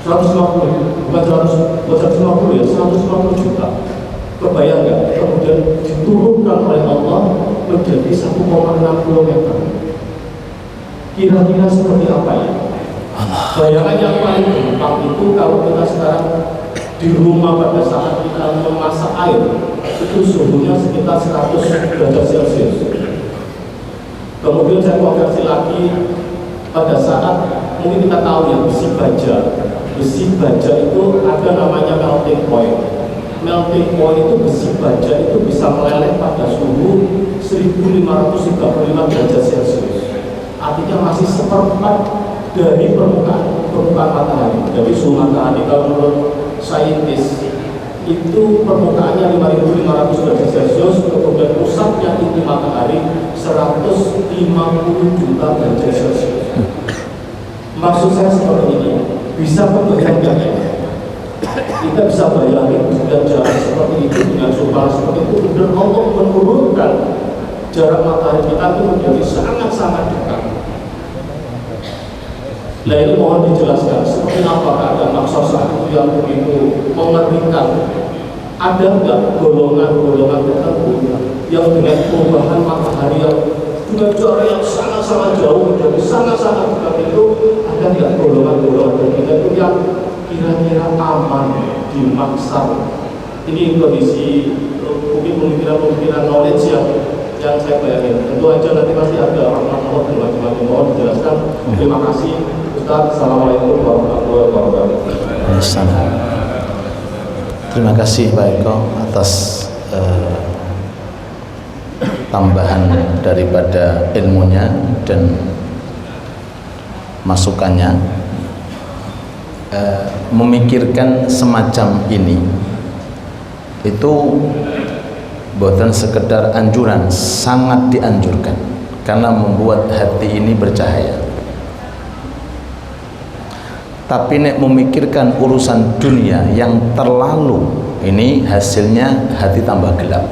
150 bukan 150 ya, 150 juta. Kebayang nggak? Kemudian diturunkan oleh Allah menjadi 1,6 kilometer. Kira-kira seperti apa ya? Bayangan yang paling gampang itu kalau kita sekarang di rumah pada saat kita memasak air itu suhunya sekitar 100 derajat Celcius. Kemudian saya konversi lagi pada saat mungkin kita tahu ya besi baja itu ada namanya melting point. Melting point itu besi baja itu bisa meleleh pada suhu 1535 derajat Celcius. Artinya masih seperempat dari permukaan matahari. Jadi suhu matahari kalau menurut saintis itu permukaannya 5.500 derajat Celcius, kemudian pusatnya inti matahari 150 juta derajat Celcius. Maksud saya seperti ini, bisa membayangkan ya? Kita bisa bayangin dengan jarak seperti itu, dengan suhu panas seperti itu, dan Allah menurunkan jarak matahari kita itu menjadi sangat-sangat dekat. Nah ini mohon dijelaskan seperti apa keadaan maksa saat itu yang begitu mengerikan. Ada nggak golongan-golongan tertentu yang dengan perubahan matahari yang dengan jarak yang sangat-sangat jauh dan sangat-sangat dekat itu, ada nggak golongan-golongan tertentu itu yang kira-kira aman di maksar? Ini kondisi mungkin pemikiran-pemikiran knowledge yang saya bayangin. Tentu aja nanti pasti ada orang-orang dan macam-macam. Mohon dijelaskan. Terima kasih. Assalamualaikum warahmatullahi wabarakatuh. Terima kasih Pak Eko atas tambahan daripada ilmunya dan masukannya. Memikirkan semacam ini itu bukan sekedar anjuran, sangat dianjurkan karena membuat hati ini bercahaya. Tapi nek memikirkan urusan dunia yang terlalu, ini hasilnya hati tambah gelap.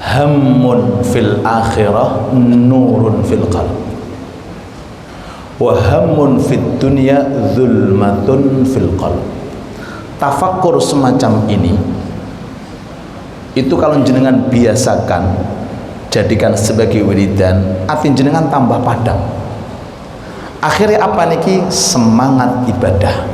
Hammun fil akhirah nurun fil qalb, wa hammun fid dunya zulmatun fil qalb. Tafakkur semacam ini itu kalau jenengan biasakan, jadikan sebagai wiridan, hati jenengan tambah padam. Akhirnya apa niki? Semangat ibadah.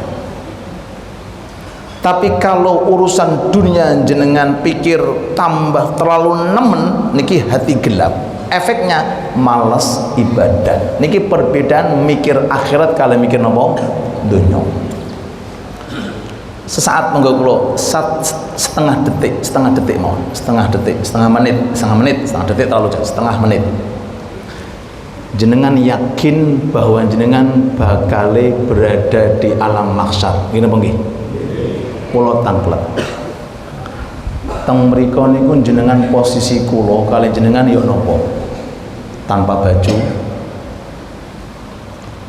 Tapi kalau urusan dunia jenengan pikir tambah terlalu nemen, niki hati gelap. Efeknya malas ibadah. Niki perbedaan mikir akhirat kalau mikir nopo dunia. Sesaat monggo kula setengah detik mohon, setengah menit, setengah detik terlalu jauh, setengah menit. Jenengan yakin bahwa jenengan bakal berada di alam mahsyar. Ngene apa nggih? Kula tanglet. Teng mriku niku jenengan posisi kula kali jenengan ya napa? Tanpa baju.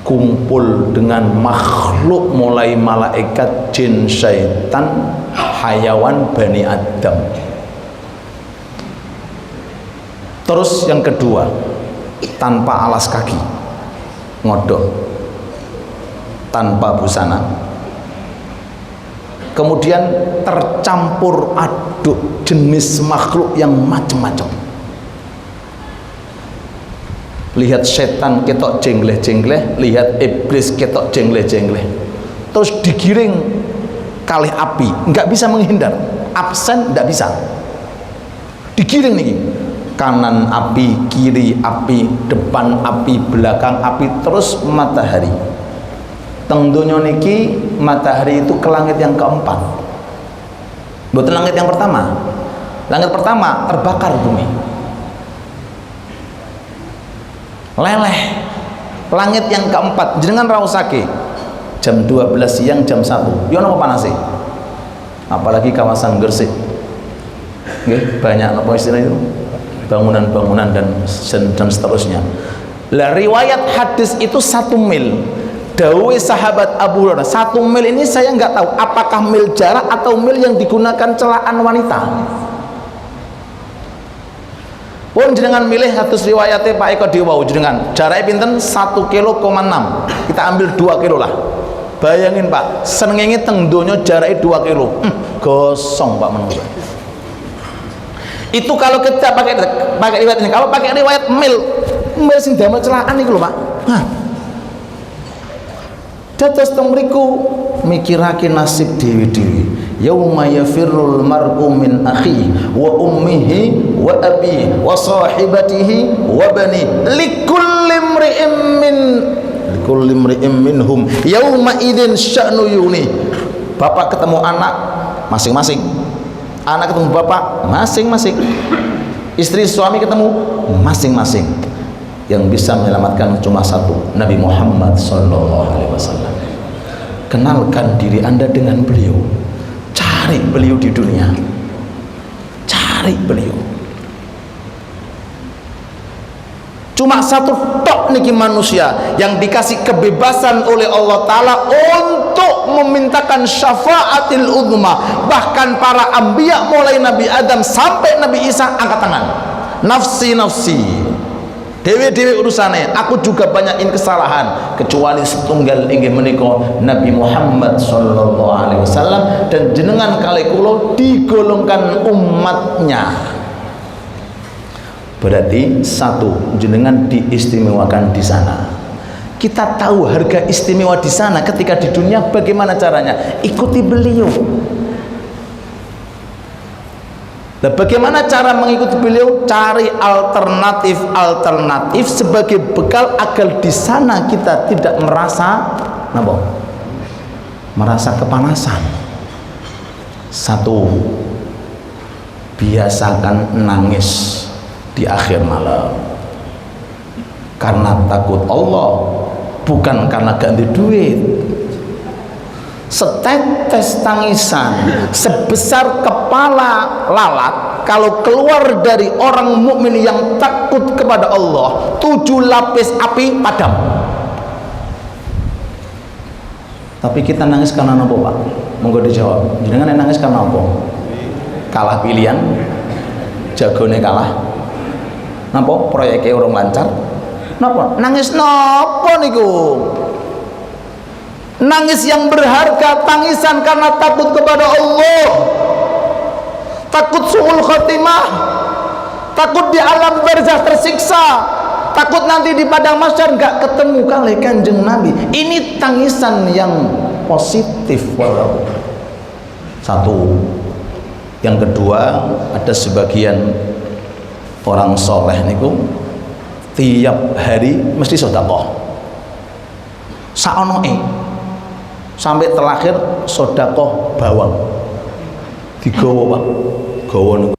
Kumpul dengan makhluk mulai malaikat, jin, syaitan, hayawan, bani Adam. Terus yang kedua, tanpa alas kaki, ngodok, tanpa busana, kemudian tercampur aduk jenis makhluk yang macam-macam. Lihat setan ketok jengleh-jengleh, lihat iblis ketok jengleh-jengleh, terus digiring kali api, nggak bisa menghindar, absen nggak bisa, digiring nih, kanan api, kiri api, depan api, belakang api, terus matahari. Teng donya niki matahari itu ke langit yang keempat, bukan langit yang pertama. Langit pertama terbakar bumi, leleh. Langit yang keempat jenengan rausake jam 12 siang jam 1 yo napa panase, apalagi kawasan Gresik nggih banyak apa istilah itu bangunan-bangunan dan seterusnya. Lah riwayat hadis itu 1 mil. Dawuh sahabat Abu Hurairah 1 mil ini saya nggak tahu apakah mil jarak atau mil yang digunakan celaan wanita. Pun jenengan milih hadis riwayatnya Pak Eko Diwau jenengan jaraknya pinten 1,6 kilo, kita ambil 2 kilo lah. Bayangin Pak, senengenge teng donya jaraknya 2 kilo. Gosong Pak menurut. Itu kalau kita pakai riwayat ini. Kalau pakai riwayat mil sing damel celaan iku lho Pak. Dados teng mriku mikirake nasib dewi-dewi. Yauma yafirrul mar'u min akhihi wa ummihi wa abihi wa sahibatihi wa bani likulli imri'in minhum yauma idzin sya'nu yuni. Bapak ketemu anak masing-masing, anak ketemu bapak masing-masing, istri suami ketemu masing-masing. Yang bisa menyelamatkan cuma satu, Nabi Muhammad SAW. Kenalkan diri Anda dengan beliau, cari beliau di dunia, cari beliau. Cuma satu tok niki manusia yang dikasih kebebasan oleh Allah Ta'ala untuk memintakan syafaatil uzma. Bahkan para anbiya mulai Nabi Adam sampai Nabi Isa angkat tangan, nafsi nafsi, dewe-dewe urusannya, aku juga banyakin kesalahan, kecuali setunggal inggih menika Nabi Muhammad sallallahu alaihi wasallam, dan jenengan kali kula digolongkan umatnya. Berarti satu, jenengan diistimewakan di sana. Kita tahu harga istimewa di sana, ketika di dunia bagaimana caranya? Ikuti beliau. Nah, bagaimana cara mengikuti beliau? Cari alternatif sebagai bekal agar di sana kita tidak merasa merasa kepanasan. Satu, biasakan nangis di akhir malam karena takut Allah, bukan karena ganti duit. Setetes tangisan sebesar kepala lalat kalau keluar dari orang mukmin yang takut kepada Allah, 7 lapis api padam. Tapi kita nangis karena apa Pak? Monggo dijawab. Jenengan nangis karena apa? Kalah pilihan, jagone kalah. Napa? Proyeknya urung lancar. Napa? Nangis napa niku? Nangis yang berharga, tangisan karena takut kepada Allah, takut su'ul khotimah, takut di alam barzah tersiksa, takut nanti di padang mahsyar gak ketemu kali Kanjeng Nabi. Ini tangisan yang positif. Satu. Yang kedua, ada sebagian orang soleh niku tiap hari mesti sedekah saonoe, sampai terakhir sedekah bawang digawa Pak, gawa niku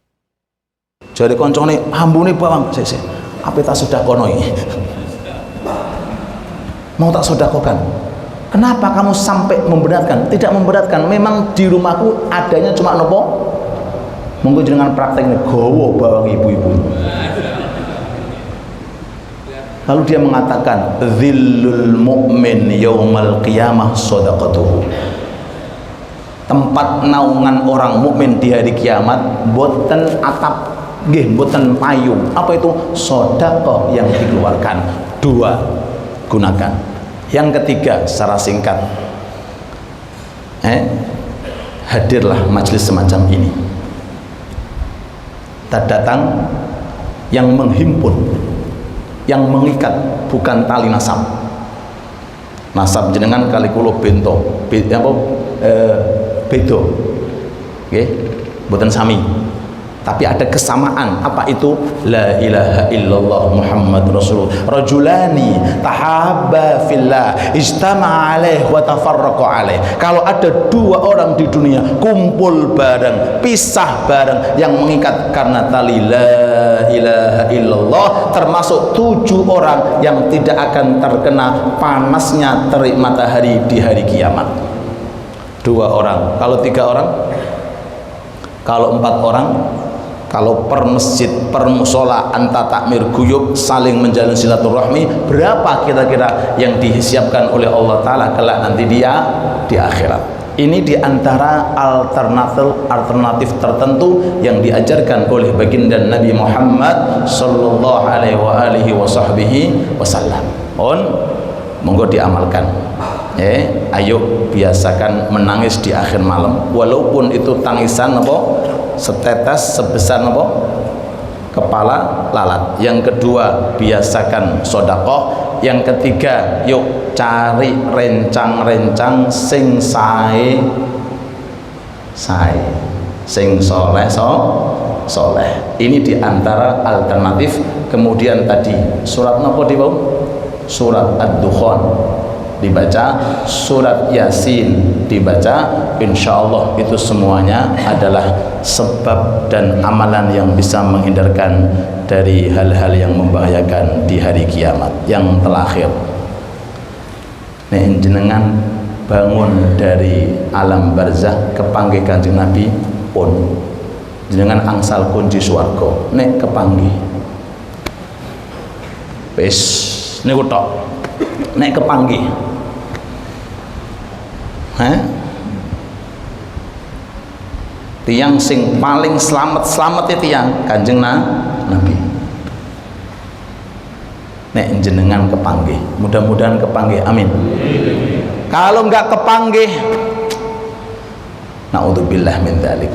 jare koncone ambune bawang sik apa tak sedekahno iki mau tak sedekahkan. Kenapa kamu sampai memberatkan? Tidak memberatkan, memang di rumahku adanya cuma nopo, monggo jenengan prakteknya gawa bawang ibu-ibu. Lalu dia mengatakan, dhillul mu'min yaumal qiyamah shadaqatuhu. Tempat naungan orang mukmin di hari kiamat boten atap nggih, boten payung. Apa itu? Sedekah yang dikeluarkan. 2, gunakan. Yang ketiga, secara singkat, hadirlah majelis semacam ini. Tak datang yang menghimpun, yang mengikat, bukan tali nasab. Nasab jenengan kali kulo bento, bedo, nggih, boten sami. tapi ada kesamaan. Apa itu? La ilaha illallah Muhammad Rasulullah. Rajulani tahabba fillah ijtama'a alaih wa tafarraqa alaih. Kalau ada dua orang di dunia kumpul bareng, pisah bareng, yang mengikat karena tali la ilaha illallah, termasuk 7 orang yang tidak akan terkena panasnya terik matahari di hari kiamat. 2 orang. Kalau 3 orang? Kalau 4 orang? Kalau per masjid, per musola, anta takmir guyub, saling menjalin silaturahmi, berapa kira-kira yang disiapkan oleh Allah Ta'ala kelak nanti dia di akhirat? Ini diantara alternatif tertentu yang diajarkan oleh baginda Nabi Muhammad Sallallahu Alaihi Wasallam. Monggo diamalkan. Ayo biasakan menangis di akhir malam, walaupun itu tangisan apa? Setetes sebesar apa? Kepala lalat. Yang kedua, biasakan sedekah. Yang ketiga, yuk cari rencang-rencang sing sae, sing soleh. Ini diantara alternatif. Kemudian tadi surat napa di bawah? Surat Ad-Dukhan dibaca, surat Yasin dibaca, insya Allah itu semuanya adalah sebab dan amalan yang bisa menghindarkan dari hal-hal yang membahayakan di hari kiamat. Yang terakhir, nek jenengan bangun dari alam barzah kepanggih Kanjeng Nabi pun jenengan angsal kunci swarga, nek kepanggih wis niku tok, nek kepanggih tiang sing paling selamat tiang Kanjeng Nabi. Nek jenengan kepanggih, mudah-mudahan kepanggih, amin. Kalau enggak kepanggih, naudzubillah min dzalik.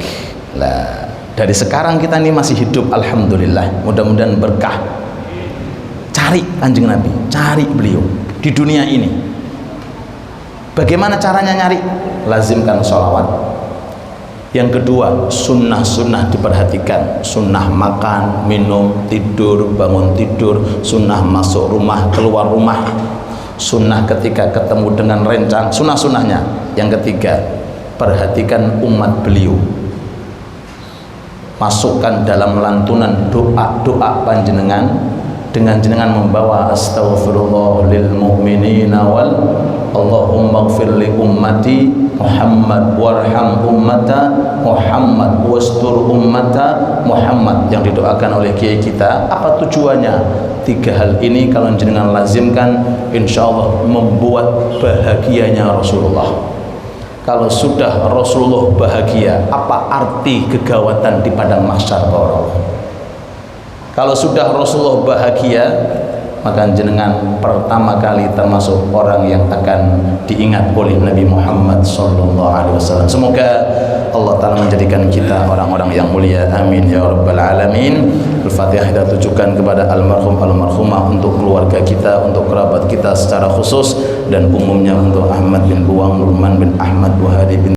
Lah, dari sekarang kita ini masih hidup, alhamdulillah, mudah-mudahan berkah. Cari Kanjeng Nabi, cari beliau di dunia ini. Bagaimana caranya nyari? Lazimkan sholawat. Yang kedua, sunnah-sunnah diperhatikan. Sunnah makan, minum, tidur, bangun tidur. Sunnah masuk rumah, keluar rumah. Sunnah ketika ketemu dengan rencang. Sunnah-sunnahnya. Yang ketiga, perhatikan umat beliau. Masukkan dalam lantunan doa-doa panjenengan dengan jenengan membawa astaghfirullah lil mu'minina wal Allahumma ighfir li ummati Muhammad warham ummata Muhammad wastur ummata Muhammad, yang didoakan oleh kiai kita. Apa tujuannya? 3 hal ini kalau jenengan lazimkan, insya Allah membuat bahagianya Rasulullah. Kalau sudah Rasulullah bahagia, apa arti kegawatan di padang mahsyar para? Kalau sudah Rasulullah bahagia, maka jenengan pertama kali termasuk orang yang akan diingat oleh Nabi Muhammad SAW. Semoga Allah Ta'ala menjadikan kita orang-orang yang mulia, amin ya rabbal alamin. Al-Fatihah kita tujukan kepada almarhum almarhumah, untuk keluarga kita, untuk kerabat kita secara khusus, dan umumnya untuk Ahmad bin Buang, Nurman bin Ahmad, Wahadi bin